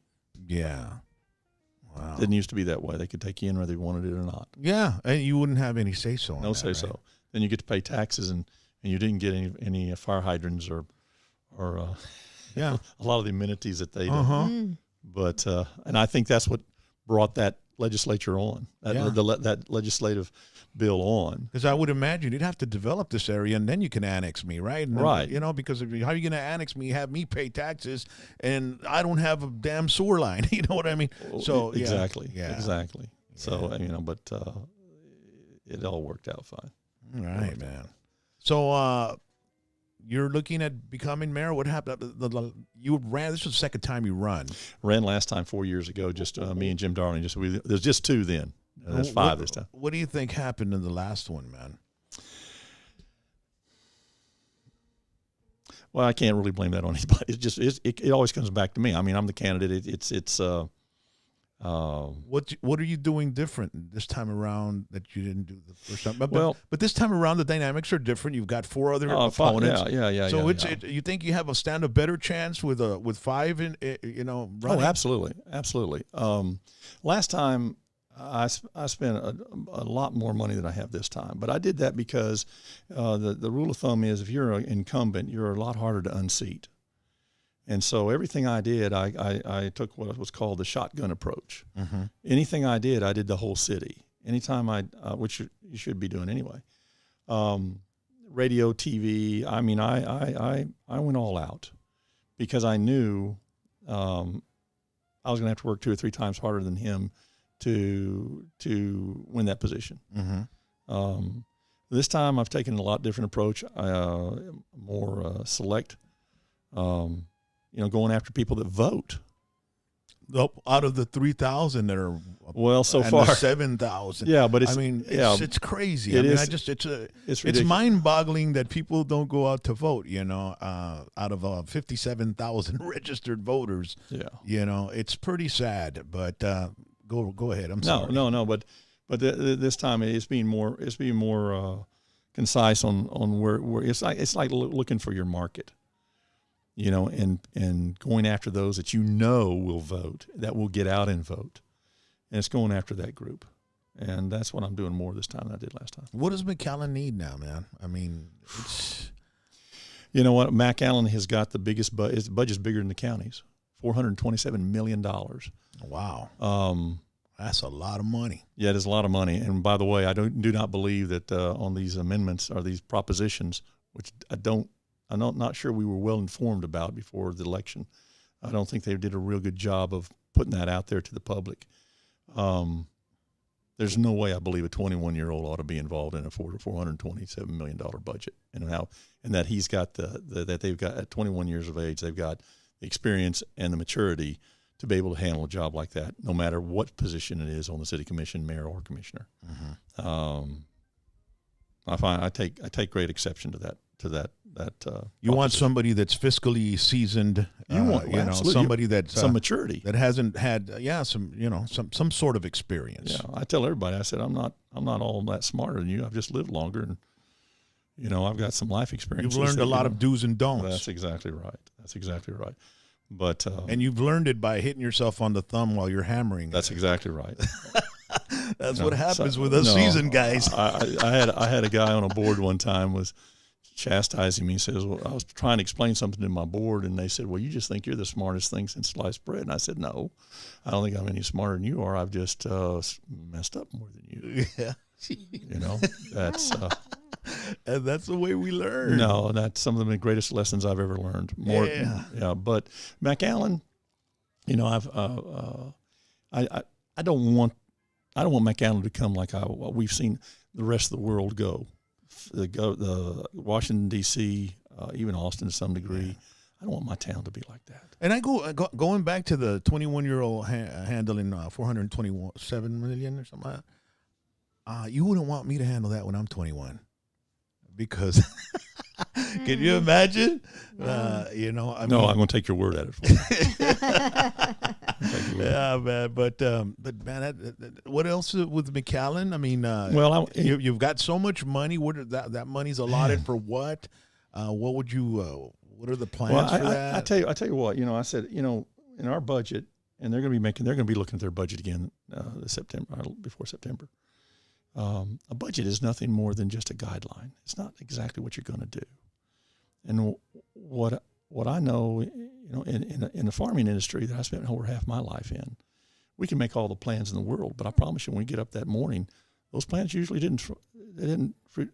Yeah. Wow. Didn't used to be that way. They could take you in whether you wanted it or not. Yeah, and you wouldn't have any say so. No say so. Then you get to pay taxes, and you didn't get any fire hydrants or yeah, a lot of the amenities that they do. Uh-huh. But and I think that's what brought that legislature on, Yeah. that legislative bill on. Because I would imagine you'd have to develop this area, and then you can annex me, right? And then, Right. you know, because how are you going to annex me, have me pay taxes, and I don't have a damn sewer line? You know what I mean? So exactly, yeah. exactly. So you know, but it all worked out fine. All right, man. So you're looking at becoming mayor. What happened? You ran. This was the second time you run. Ran last time 4 years ago. Just me and Jim Darling. There's just two then. There's five this time. What do you think happened in the last one, man? Well, I can't really blame that on anybody. It always comes back to me. I mean, I'm the candidate. What are you doing different this time around that you didn't do the first time? But this time around the dynamics are different. You've got four other opponents. Yeah. So you think you have a better chance with five in running? Oh, absolutely. Last time I spent a lot more money than I have this time, but I did that because the rule of thumb is if you're an incumbent, you're a lot harder to unseat. And so everything I did, I took what was called the shotgun approach. Mm-hmm. Anything I did the whole city. Anytime which you should be doing anyway. Radio, TV. I mean, I went all out because I knew I was going to have to work 2 or 3 times harder than him to win that position. Mm-hmm. This time I've taken a lot different approach, more select. Going after people that vote. Out of the 3,000 that are so far 7,000. Yeah, but it's crazy. It's mind-boggling that people don't go out to vote. Out of 57,000 registered voters. Yeah, it's pretty sad. But go ahead. I'm sorry. No. But this time it's being more concise on where it's like looking for your market. And going after those that will vote, that will get out and vote. And it's going after that group. And that's what I'm doing more this time than I did last time. What does McAllen need now, man? I mean, you know what? McAllen has got the biggest budget. His budget's bigger than the county's, $427 million. Wow. That's a lot of money. Yeah, it is a lot of money. And by the way, I do not believe that on these amendments or these propositions, which I'm not sure we were well informed about before the election. I don't think they did a real good job of putting that out there to the public. There's no way I believe a 21-year-old ought to be involved in a $427 million budget, and that he's got that they've got at 21 years of age, they've got the experience and the maturity to be able to handle a job like that, no matter what position it is on the city commission, mayor or commissioner. Mm-hmm. I take great exception to that. You want somebody that's fiscally seasoned. Somebody that's some maturity that hasn't had some sort of experience. Yeah, I tell everybody. I said I'm not all that smarter than you. I've just lived longer, and I've got some life experience. You've learned a lot of do's and don'ts. That's exactly right. But and you've learned it by hitting yourself on the thumb while you're hammering. That's exactly right. That's what happens with us seasoned guys. I had a guy on a board one time was chastising me. He says, well, I was trying to explain something to my board, and they said, well, you just think you're the smartest thing since sliced bread. And I said, no, I don't think I'm any smarter than you are. I've just messed up more than you. Yeah. That's and that's the way we learn. No, that's some of the greatest lessons I've ever learned. But McAllen, I don't want McAllen to come like we've seen the rest of the world go. The Washington D.C., even Austin to some degree. Yeah. I don't want my town to be like that. And going back to the 21-year-old handling $427 million or something like that. You wouldn't want me to handle that when I'm 21, because can you imagine? No, I'm going to take your word at it for you. Yeah, man. But man, what else with McAllen? I mean, you've got so much money. What that money's allotted for? What? What would you? What are the plans for that? I tell you what. I said, in our budget, and they're going to be looking at their budget again before September. A budget is nothing more than just a guideline. It's not exactly what you're going to do. And what I know, in the farming industry that I spent over half my life in, We can make all the plans in the world, but I promise you, when we get up that morning, those plans usually didn't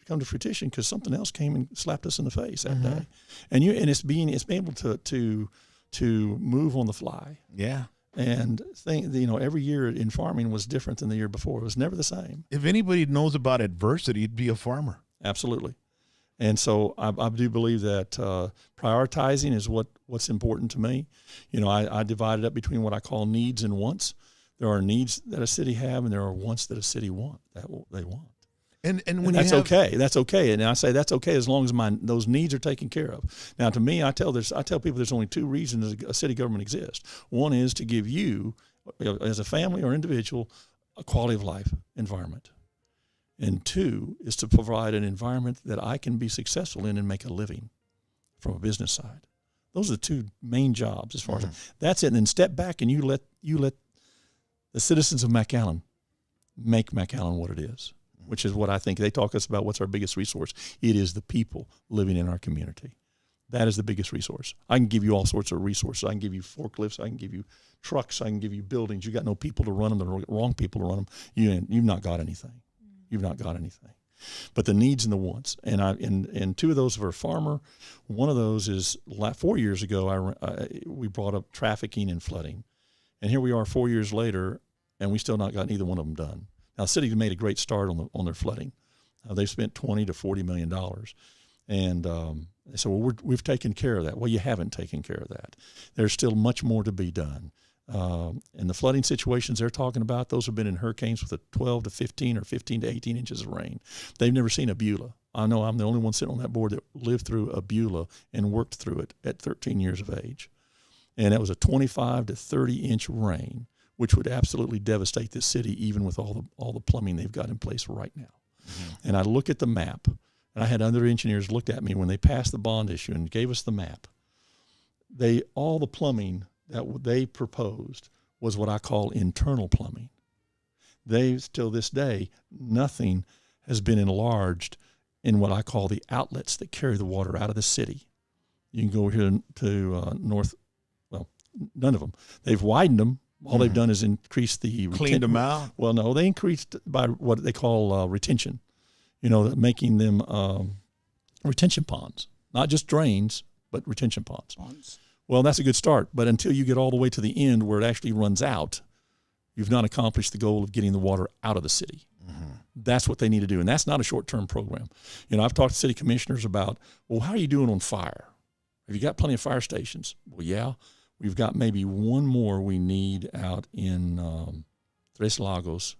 come to fruition because something else came and slapped us in the face that day. And it's being able to move on the fly. Yeah. And every year in farming was different than the year before. It was never the same. If anybody knows about adversity, it'd be a farmer. Absolutely. And so I do believe that prioritizing is what's important to me. I divide it up between what I call needs and wants. There are needs that a city have, and there are wants that a city they want. And when that's okay. That's okay. And I say that's okay as long as those needs are taken care of. Now, to me, I tell people there's only two reasons a city government exists. One is to give you, as a family or individual, a quality of life environment. And two is to provide an environment that I can be successful in and make a living from a business side. Those are the two main jobs as far as that's it. And then step back and you let the citizens of McAllen make McAllen what it is, which is what I think they talk us about. What's our biggest resource? It is the people living in our community. That is the biggest resource. I can give you all sorts of resources. I can give you forklifts. I can give you trucks. I can give you buildings. You got no people to run them, the wrong people to run them. You've not got anything. You've not got anything. But the needs and the wants. And two of those are a farmer. One of those is 4 years ago, we brought up trafficking and flooding. And here we are 4 years later, and we still not got either one of them done. Now, the city made a great start on their flooding. They've spent $20 to $40 million. And so we've taken care of that. Well, you haven't taken care of that. There's still much more to be done. And the flooding situations they're talking about, those have been in hurricanes with a 12 to 15 or 15 to 18 inches of rain. They've never seen a Beulah. I know I'm the only one sitting on that board that lived through a Beulah and worked through it at 13 years of age. And it was a 25 to 30-inch rain, which would absolutely devastate this city, even with all the plumbing they've got in place right now. And I look at the map, and I had other engineers look at me when they passed the bond issue and gave us the map. All the plumbing that they proposed was what I call internal plumbing. Till this day, nothing has been enlarged in what I call the outlets that carry the water out of the city. You can go here to north. Well, none of them. They've widened them. All they've done is increase cleaned them out. Well, no, they increased by what they call retention. Making them retention ponds, not just drains, but retention ponds. Well, that's a good start, but until you get all the way to the end where it actually runs out, you've not accomplished the goal of getting the water out of the city. That's what they need to do, and that's not a short-term program. I've talked to city commissioners about, well, how are you doing on fire? Have you got plenty of fire stations? Well, yeah. We've got maybe one more we need out in Tres Lagos,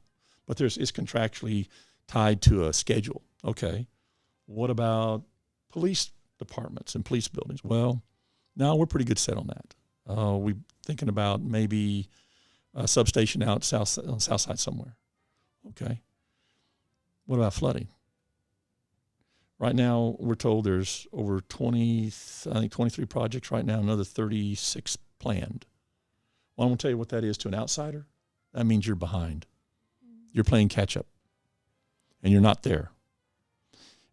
but it's contractually tied to a schedule. Okay. What about police departments and police buildings? Well, no, we're pretty good set on that. We're thinking about maybe a substation out on the south side somewhere. Okay. What about flooding? Right now, we're told there's over 23 projects right now, another 36 planned. Well, I'm going to tell you what that is to an outsider. That means you're behind. You're playing catch up, and you're not there.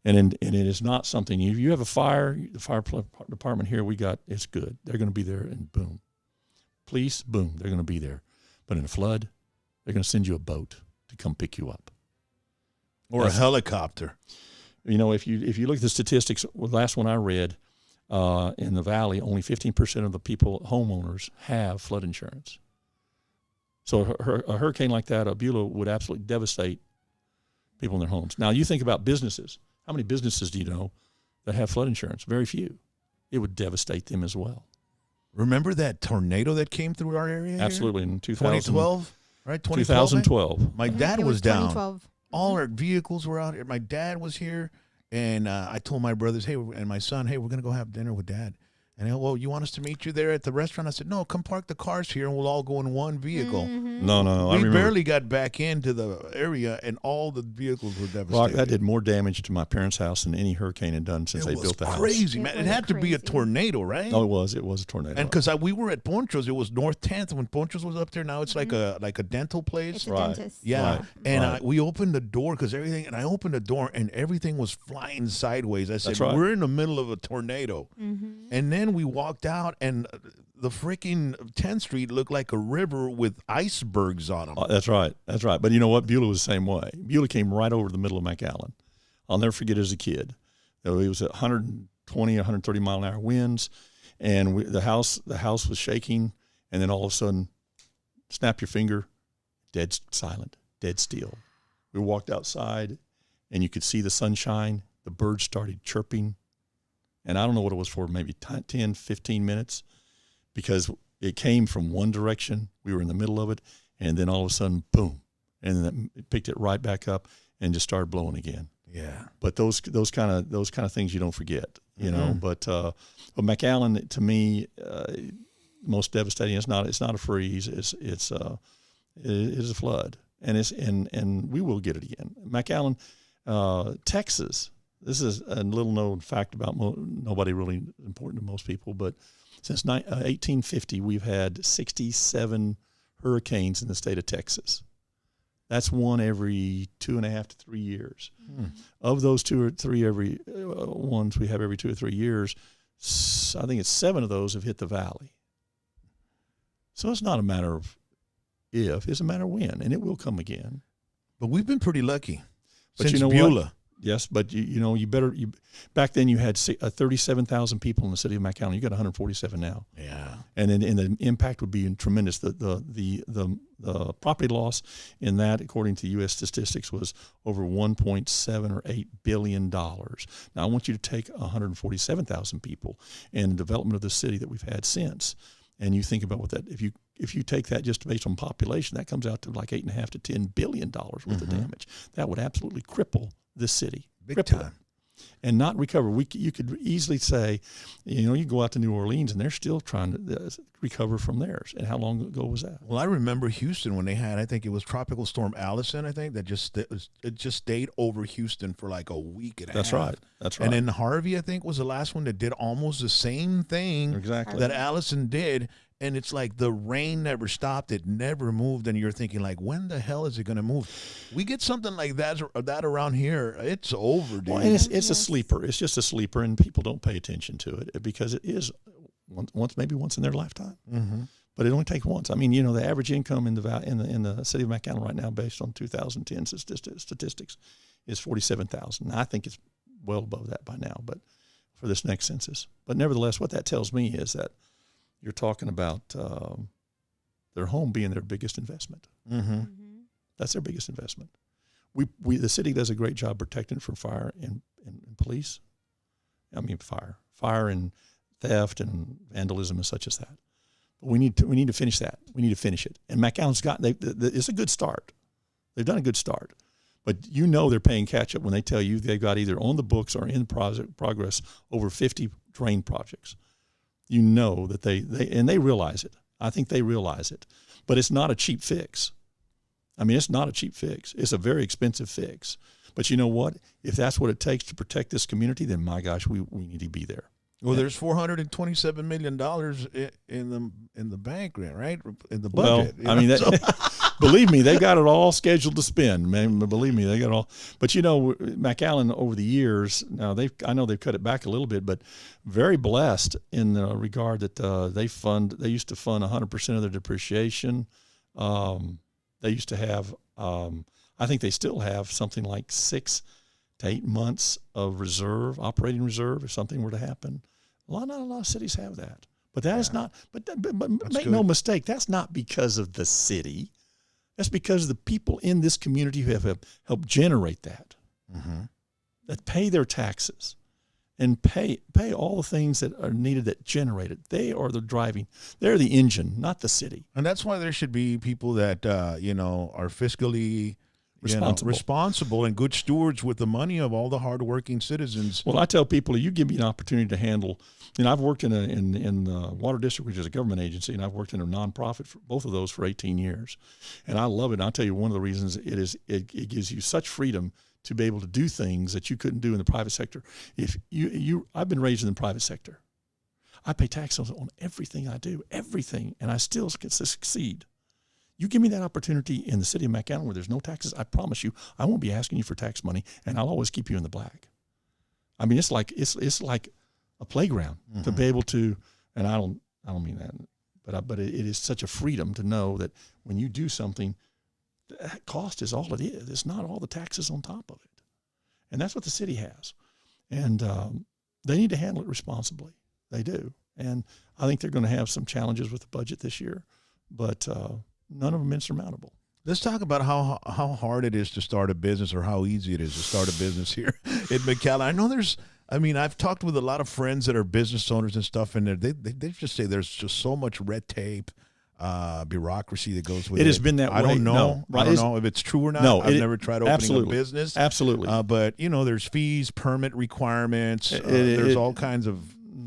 And it is not something, if you have a fire, the fire department here, it's good. They're going to be there, and boom. Police, boom, they're going to be there. But in a flood, they're going to send you a boat to come pick you up. Or a helicopter. If you look at the statistics, the last one I read, in the valley, only 15% of the homeowners have flood insurance. So a hurricane like that, a Beulah, would absolutely devastate people in their homes. Now, you think about businesses. How many businesses do you know that have flood insurance? Very few. It would devastate them as well. Remember that tornado that came through our area? Absolutely. Here? In 2012, right? 2012. My dad was down. 2012. All our vehicles were out here. My dad was here, and I told my brothers, and my son, hey, we're going to go have dinner with Dad. And well, you want us to meet you there at the restaurant? I said, no, come park the cars here, and we'll all go in one vehicle. No. We barely got back into the area, and all the vehicles were devastated. Well, that did more damage to my parents' house than any hurricane had done since they built the house. Crazy, man. It had to be a tornado, right? Oh, it was a tornado. And because we were at Poncho's, it was North 10th when Poncho's was up there. Now it's like a dental place. It's a dentist. Yeah. Right. And we opened the door and I opened the door and everything was flying sideways. I said, That's right. We're in the middle of a tornado. And then we walked out and the freaking 10th Street looked like a river with icebergs on them. That's right. That's right. But you know what? Beulah was the same way. Beulah came right over the middle of McAllen. I'll never forget it as a kid. It was at 120, 130 mile an hour winds, and the house was shaking, and then all of a sudden, snap your finger, dead silent, dead still. We walked outside, and you could see the sunshine. The birds started chirping, and I don't know what it was for, maybe 10, 15 minutes, because it came from one direction. We were in the middle of it, and then all of a sudden, boom, and then it picked it right back up and just started blowing again. Yeah. But those kind of things you don't forget, you know. But McAllen, to me, most devastating. It's not a freeze. It is a flood, and we will get it again. McAllen, Texas. This is a little known fact about nobody really important to most people, but since 1850, we've had 67 hurricanes in the state of Texas. That's one every 2.5 to 3 years. Of those 2 or 3 ones we have every 2 or 3 years, I think it's 7 of those have hit the valley. So it's not a matter of if, it's a matter of when, and it will come again. But we've been pretty lucky. But since you know Beulah. what? Yes, but back then you had 37,000 people in the city of McAllen. You got 147 now. Yeah. And the impact would be tremendous. The property loss in that, according to U.S. statistics, was over 1.7 or 8 billion dollars. Now I want you to take 147,000 people and the development of the city that we've had since, and you think about what that if you take that just based on population, that comes out to like $8.5 to $10 billion worth of damage. That would absolutely cripple this city, Big time, and not recover. You could easily say, you go out to New Orleans and they're still trying to recover from theirs. And how long ago was that? Well, I remember Houston when they had, I think it was Tropical Storm Allison. I think it just stayed over Houston for like a week and a half. That's right. That's right. And then Harvey, I think, was the last one that did almost the same thing Exactly. that Allison did. And it's like the rain never stopped. It never moved. And you're thinking, like, when the hell is it going to move? We get something like that around here, it's over, dude. Well, and it's a sleeper. It's just a sleeper, and people don't pay attention to it because it is maybe once in their lifetime. Mm-hmm. But it only takes once. I mean, the average income in the city of McAllen right now, based on 2010 statistics, is $47,000. I think it's well above that by now, but for this next census. But nevertheless, what that tells me is that you're talking about their home being their biggest investment. Mm-hmm. That's their biggest investment. The city does a great job protecting from fire and police. I mean, fire and theft and vandalism and such as that. But we need to finish that. We need to finish it. And McAllen's it's a good start. They've done a good start. But they're paying catch up when they tell you they've got either on the books or in progress over 50 drain projects. That they realize it. I think they realize it. But it's not a cheap fix. I mean, it's not a cheap fix. It's a very expensive fix. But you know what? If that's what it takes to protect this community, then my gosh, we need to be there. Well, there's $427 million in the bank, right? In the Well, budget. I mean, believe me, they got it all scheduled to spend. Man, believe me, they got it all. But McAllen over the years, now I know they've cut it back a little bit, but very blessed in the regard that they used to fund 100% of their depreciation. They used to have, I think they still have something like 6 to 8 months of operating reserve, if something were to happen. Not a lot of cities have that. But that is not, but make good. No mistake, that's not because of the city. That's because of the people in this community who have helped generate that, that pay their taxes and pay all the things that are needed that generate it. They are they're the engine, not the city. And that's why there should be people that, are fiscally responsible and good stewards with the money of all the hardworking citizens. Well, I tell people, you give me an opportunity to handle. I've worked in the Water District, which is a government agency, and I've worked in a nonprofit for both of those for 18 years, and I love it. And I'll tell you, one of the reasons it gives you such freedom to be able to do things that you couldn't do in the private sector. If I've been raised in the private sector. I pay taxes on everything I do, and I still can succeed. You give me that opportunity in the city of McAllen where there's no taxes, I promise you, I won't be asking you for tax money, and I'll always keep you in the black. I mean, it's like a playground to be able to. And I I don't mean that, but it is such a freedom to know that when you do something, that cost is all it is. It's not all the taxes on top of it. And that's what the city has. And they need to handle it responsibly. They do. And I think they're going to have some challenges with the budget this year, but none of them insurmountable. Let's talk about how hard it is to start a business, or how easy it is to start a business here in McAllen. I know I've talked with a lot of friends that are business owners and stuff, and they just say there's just so much red tape, bureaucracy that goes with it. It has been that way. I don't know. No, right. I don't know if it's true or not. No, I've never tried opening a business. Absolutely. But, there's fees, permit requirements. There's all kinds of...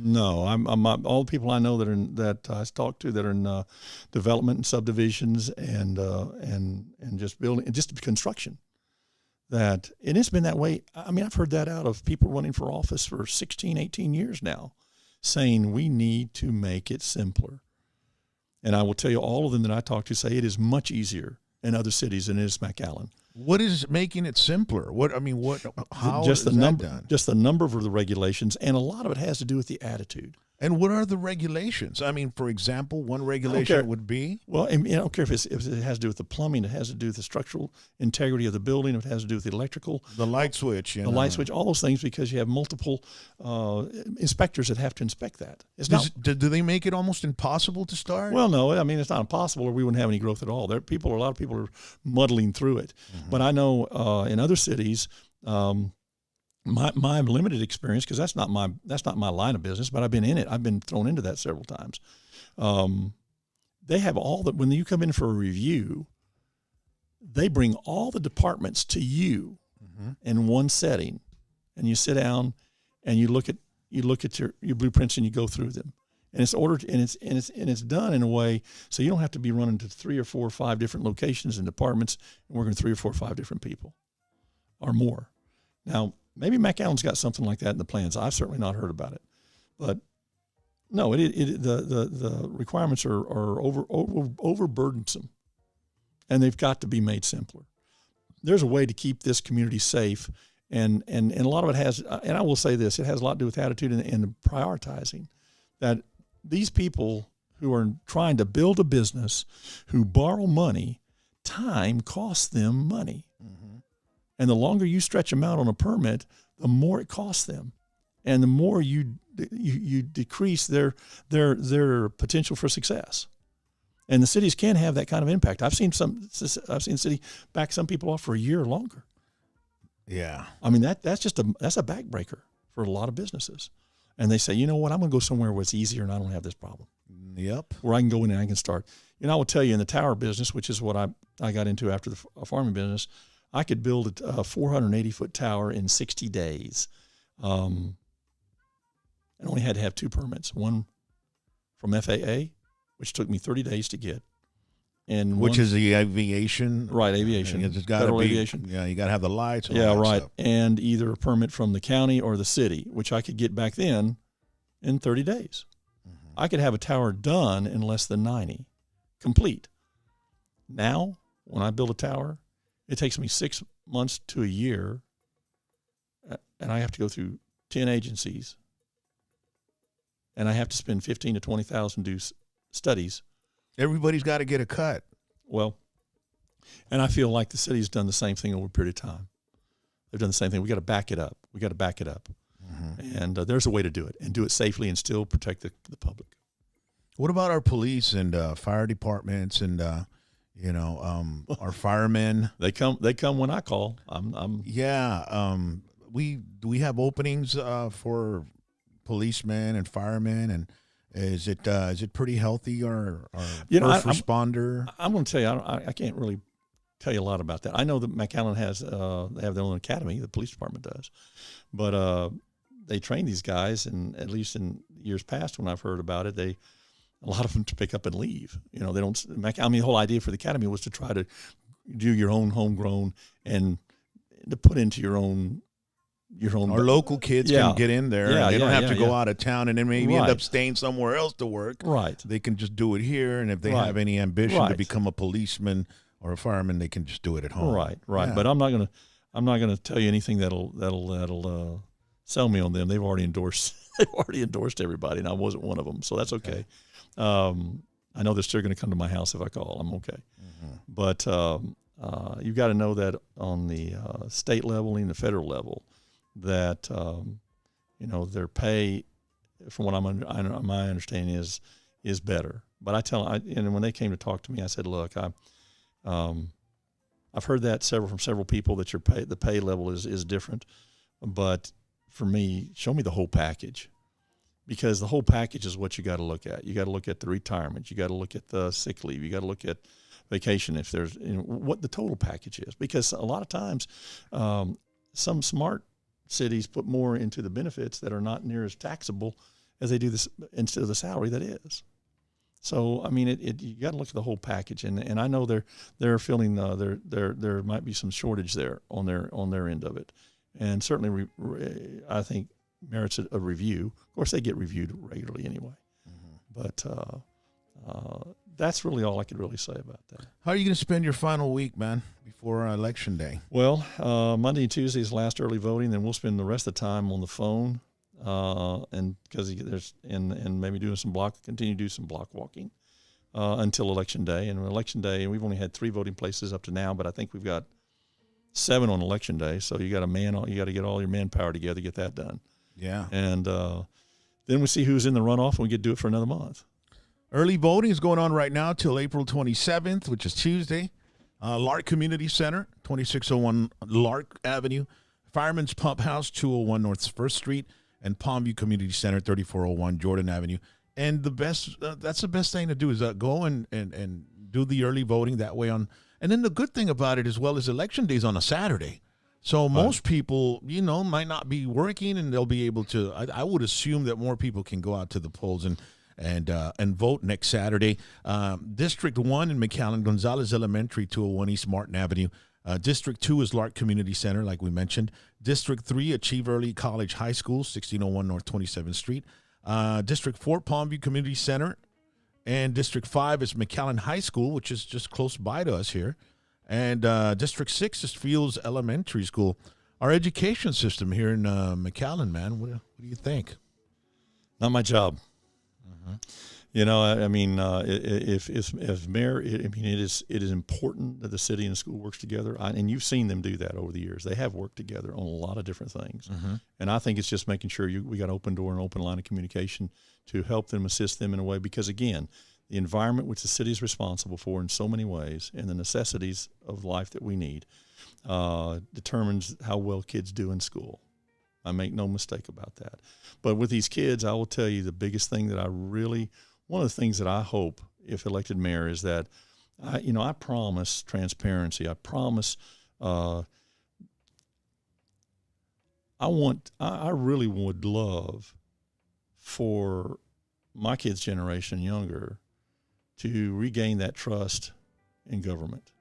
No, I'm all the people I know that I talk to that are in development and subdivisions and just building and just construction. That and it's been that way. I mean, I've heard that out of people running for office for 16, 18 years now, saying we need to make it simpler. And I will tell you, all of them that I talk to say it is much easier in other cities than it is McAllen. What is making it simpler? How just is the that number, done? just the number of the regulations, and a lot of it has to do with the attitude. And what are the regulations? I mean, for example, one regulation would be? Well, I don't care if it has to do with the plumbing, it has to do with the structural integrity of the building, if it has to do with the electrical. The light switch. Light switch, all those things, because you have multiple inspectors that have to inspect that. Do they make it almost impossible to start? Well, no, I mean, it's not impossible, or we wouldn't have any growth at all. A lot of people are muddling through it. Mm-hmm. But I know in other cities, my limited experience, because that's not my line of business, but I've been in it. I've been thrown into that several times. They have all that when you come in for a review, they bring all the departments to you in one setting, and you sit down and you look at your blueprints and you go through them, and it's ordered and it's done in a way so you don't have to be running to 3 or 4 or 5 different locations and departments and working with 3 or 4 or 5 different people or more. Now, maybe McAllen's got something like that in the plans. I've certainly not heard about it, but no, the requirements are overburdensome, and they've got to be made simpler. There's a way to keep this community safe, and a lot of it has. And I will say this: it has a lot to do with attitude and prioritizing. That these people who are trying to build a business, who borrow money, time costs them money. And the longer you stretch them out on a permit, the more it costs them, and the more you decrease their potential for success. And the cities can have that kind of impact. I've seen the city back some people off for a year or longer. Yeah, I mean that's a backbreaker for a lot of businesses, and they say, you know what, I'm going to go somewhere where it's easier and I don't have this problem. Yep, where I can go in and I can start. I will tell you, in the tower business, which is what I got into after the farming business, I could build a 480-foot tower in 60 days. I only had to have 2 permits, one from FAA, which took me 30 days to get. And which is the aviation? Right, aviation. It's got to be, aviation. Yeah, you got to have the lights. And all that right. Stuff. And either a permit from the county or the city, which I could get back then in 30 days. Mm-hmm. I could have a tower done in less than 90, complete. Now, when I build a tower, it takes me 6 months to a year, and I have to go through 10 agencies, and I have to spend $15,000 to $20,000 to do studies. Everybody's got to get a cut. Well, and I feel like the city's done the same thing over a period of time. They've done the same thing. We got to back it up. Mm-hmm. And there's a way to do it, and do it safely and still protect the public. What about our police and fire departments and our firemen? They come when I call. We have openings for policemen and firemen, and is it pretty healthy or first responder? I'm going to tell you, I can't really tell you a lot about that. I know that McAllen has they have their own academy. The police department does, but they train these guys, and at least in years past when I've heard about it, a lot of them to pick up and leave. They don't. The whole idea for the academy was to try to do your own homegrown and to put into your own. Our local kids can get in there. Yeah, they don't have to go out of town and then maybe end Right. up staying somewhere else to work. Right. They can just do it here, and if they have any ambition to become a policeman or a fireman, they can just do it at home. Right. Yeah. But I'm not gonna tell you anything that'll sell me on them. They've already endorsed everybody, and I wasn't one of them, so that's okay. I know they're still going to come to my house if I call. I'm okay. But you've got to know that on the state level and the federal level, that their pay, from what my understanding is better. But and when they came to talk to me, I said, look, I've heard that from several people that the pay level is different, but for me, show me the whole package, because the whole package is what you got to look at. You got to look at the retirement. You got to look at the sick leave. You got to look at vacation, if there's what the total package is, because a lot of times some smart cities put more into the benefits that are not near as taxable as they do this instead of the salary that is. So I mean, you got to look at the whole package, and I know they're feeling there might be some shortage there on their end of it, and certainly I think merits a review. Of course, they get reviewed regularly anyway, but that's really all I could really say about that. How are you going to spend your final week, man, before Election Day? Well, Monday and Tuesday is last early voting, then we'll spend the rest of the time on the phone. And because and maybe continue to do some block walking until Election Day. And Election Day, we've only had 3 voting places up to now, but I think we've got 7 on Election Day. So you got to get all your manpower together to get that done. Yeah. And then we see who's in the runoff, and we get to do it for another month. Early voting is going on right now till April 27th, which is Tuesday. Lark Community Center, 2601 Lark Avenue, Fireman's Pump House, 201 North 1st Street, and Palmview Community Center, 3401 Jordan Avenue. And that's the best thing to do is go and do the early voting that way on. And then the good thing about it as well is Election Day is on a Saturday. So most people, might not be working, and they'll be able to. I would assume that more people can go out to the polls and vote next Saturday. District 1 in McAllen, Gonzalez Elementary, 201 East Martin Avenue. District 2 is Lark Community Center, like we mentioned. District 3, Achieve Early College High School, 1601 North 27th Street. District 4, Palmview Community Center. And District 5 is McAllen High School, which is just close by to us here. And District 6 is Fields Elementary School. Our education system here in McAllen, man, what do you think? Not my job. I mean, if mayor, it is important that the city and the school works together. And you've seen them do that over the years. They have worked together on a lot of different things. And I think it's just making sure we got an open door and open line of communication to help them, assist them in a way. Because, again, the environment which the city is responsible for in so many ways, and the necessities of life that we need, determines how well kids do in school. I make no mistake about that. But with these kids, I will tell you the biggest thing that one of the things that I hope, if elected mayor, is that I promise transparency. I promise. I really would love for my kids' generation, younger, to regain that trust in government.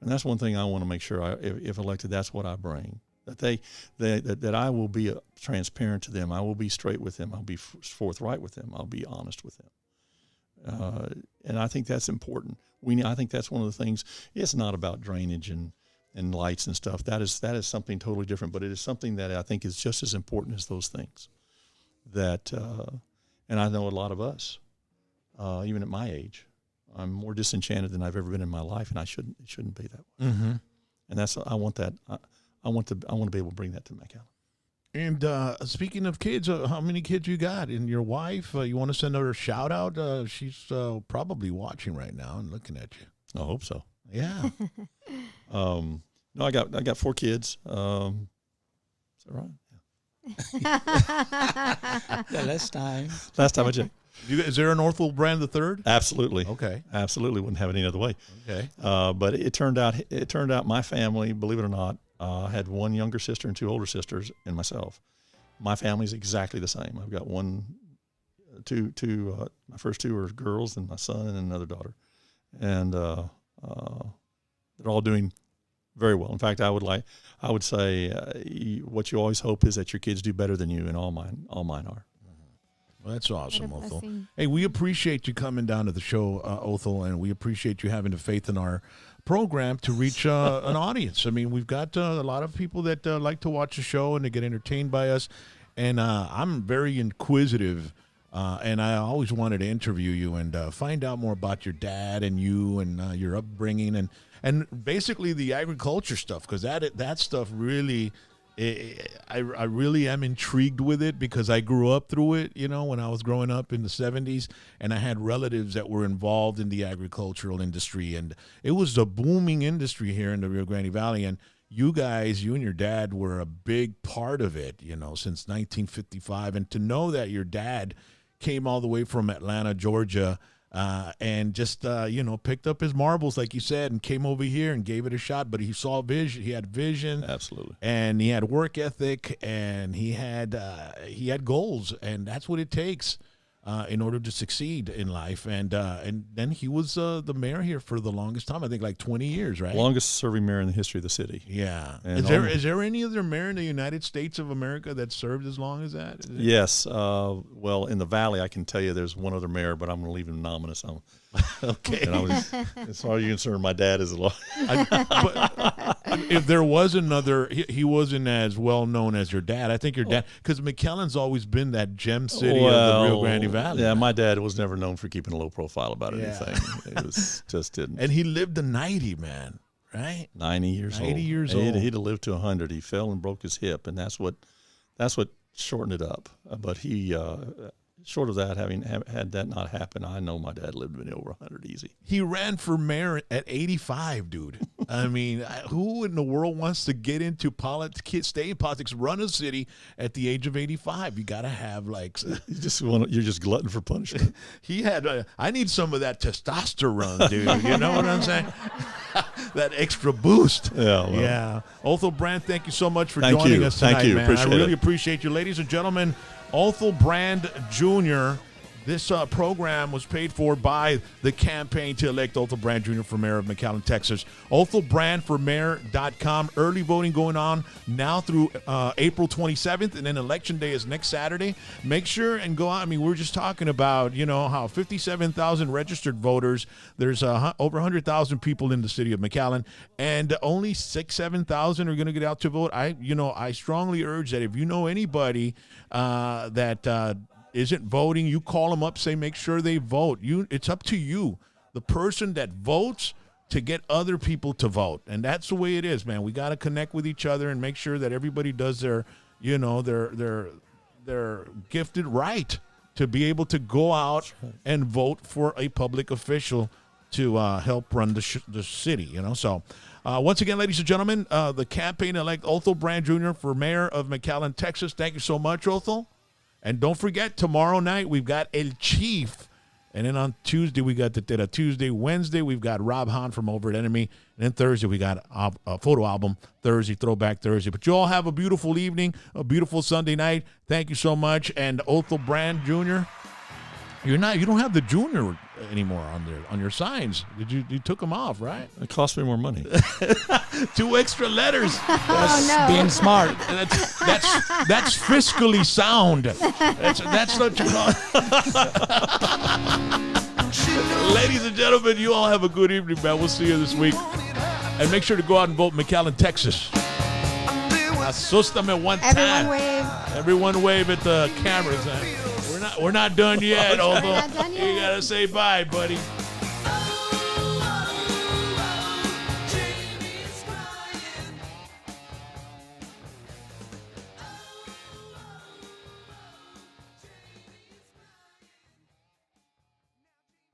And that's one thing I want to make sure. If elected, that's what I bring. That I will be transparent to them. I will be straight with them. I'll be forthright with them. I'll be honest with them. And I think that's important. I think that's one of the things. It's not about drainage and lights and stuff. That is something totally different. But it is something that I think is just as important as those things. And I know a lot of us, even at my age, I'm more disenchanted than I've ever been in my life, and it shouldn't be that way. And I want that. I want to be able to bring that to McAllen. And speaking of kids, how many kids you got? And your wife, you want to send her a shout out? She's probably watching right now and looking at you. I hope so. Yeah. No, I got 4 kids. Is that right? The last time I checked. Is there an Othal brand the third? Absolutely. Okay. Absolutely wouldn't have it any other way. Okay. But it turned out my family, believe it or not, had 1 younger sister and 2 older sisters and myself. My family's exactly the same. I've got two. My first 2 are girls, and my son and another daughter, and they're all doing very well. In fact, I would say what you always hope is that your kids do better than you, and all mine are. Well, that's awesome, Othal. Blessing. Hey, we appreciate you coming down to the show, Othal, and we appreciate you having the faith in our program to reach an audience. I mean, we've got a lot of people that like to watch the show and to get entertained by us, and I'm very inquisitive And I always wanted to interview you and find out more about your dad and you and your upbringing and basically the agriculture stuff, because that stuff really, I really am intrigued with it because I grew up through it, when I was growing up in the 70s, and I had relatives that were involved in the agricultural industry, and it was a booming industry here in the Rio Grande Valley, and you and your dad were a big part of it, since 1955, and to know that your dad came all the way from Atlanta, Georgia, and just, picked up his marbles, like you said, and came over here and gave it a shot. But he saw vision. He had vision. Absolutely. And he had work ethic, and he had goals, and that's what it takes in order to succeed in life. And then he was the mayor here for the longest time, I think like 20 years, right? Longest serving mayor in the history of the city. Yeah. And Is there any other mayor in the United States of America that served as long as that? Yes. Well, in the Valley, I can tell you there's one other mayor, but I'm going to leave him anonymous. Okay. And as far as you're concerned, my dad is a law. But if there was another, he wasn't as well known as your dad. I think your dad, because McAllen's always been that gem city of the Rio Grande Valley. Yeah, my dad was never known for keeping a low profile about anything. It was just didn't. And he lived to 90, man, right? 90 years old. 90 years old. He'd have lived to 100. He fell and broke his hip, and that's what shortened it up. But he. Short of that, having had that not happen, I know my dad lived to be over 100 easy. He ran for mayor at 85, dude. I mean, who in the world wants to get into politics, stay in politics, run a city at the age of 85? You got to have like... You're just glutton for punishment. He had... I need some of that testosterone, dude. You know what I'm saying? That extra boost. Yeah. Well. Yeah. Othal Brand, thank you so much for joining us tonight, Thank you. man. Appreciate I really it. appreciate you. Ladies and gentlemen, Othal Brand Jr., this program was paid for by the campaign to elect Othal Brand Jr. for mayor of McAllen, Texas. OthalBrandForMayor.com. Early voting going on now through April 27th, and then Election Day is next Saturday. Make sure and go out. I mean, we were just talking about, how 57,000 registered voters. There's over 100,000 people in the city of McAllen, and only 7,000 are going to get out to vote. I strongly urge that if you know anybody that isn't voting, you call them up, say make sure they vote. It's up to you, the person that votes, to get other people to vote. And that's the way it is, man. We got to connect with each other and make sure that everybody does their gifted right to be able to go out and vote for a public official to help run the city, So once again, ladies and gentlemen, the campaign elect Othal Brand Jr. for mayor of McAllen, Texas. Thank you so much, Othal. And don't forget, tomorrow night we've got El Chief. And then on Tuesday we got Tetera Tuesday. Wednesday we've got Rob Hahn from Over at Enemy. And then Thursday we got a photo album Thursday, Throwback Thursday. But you all have a beautiful evening, a beautiful Sunday night. Thank you so much. And Othal Brand Jr., you don't have the junior anymore on your signs. You took them off, right? It cost me more money. 2 extra letters. Oh, no. Being smart. That's fiscally sound. That's what you call it. Ladies and gentlemen, you all have a good evening, man. We'll see you this week. And make sure to go out and vote McAllen, Texas. ASUSTAME one time. Everyone wave. Everyone wave at the cameras. We're not done yet, although We're not done yet. you gotta say bye, buddy.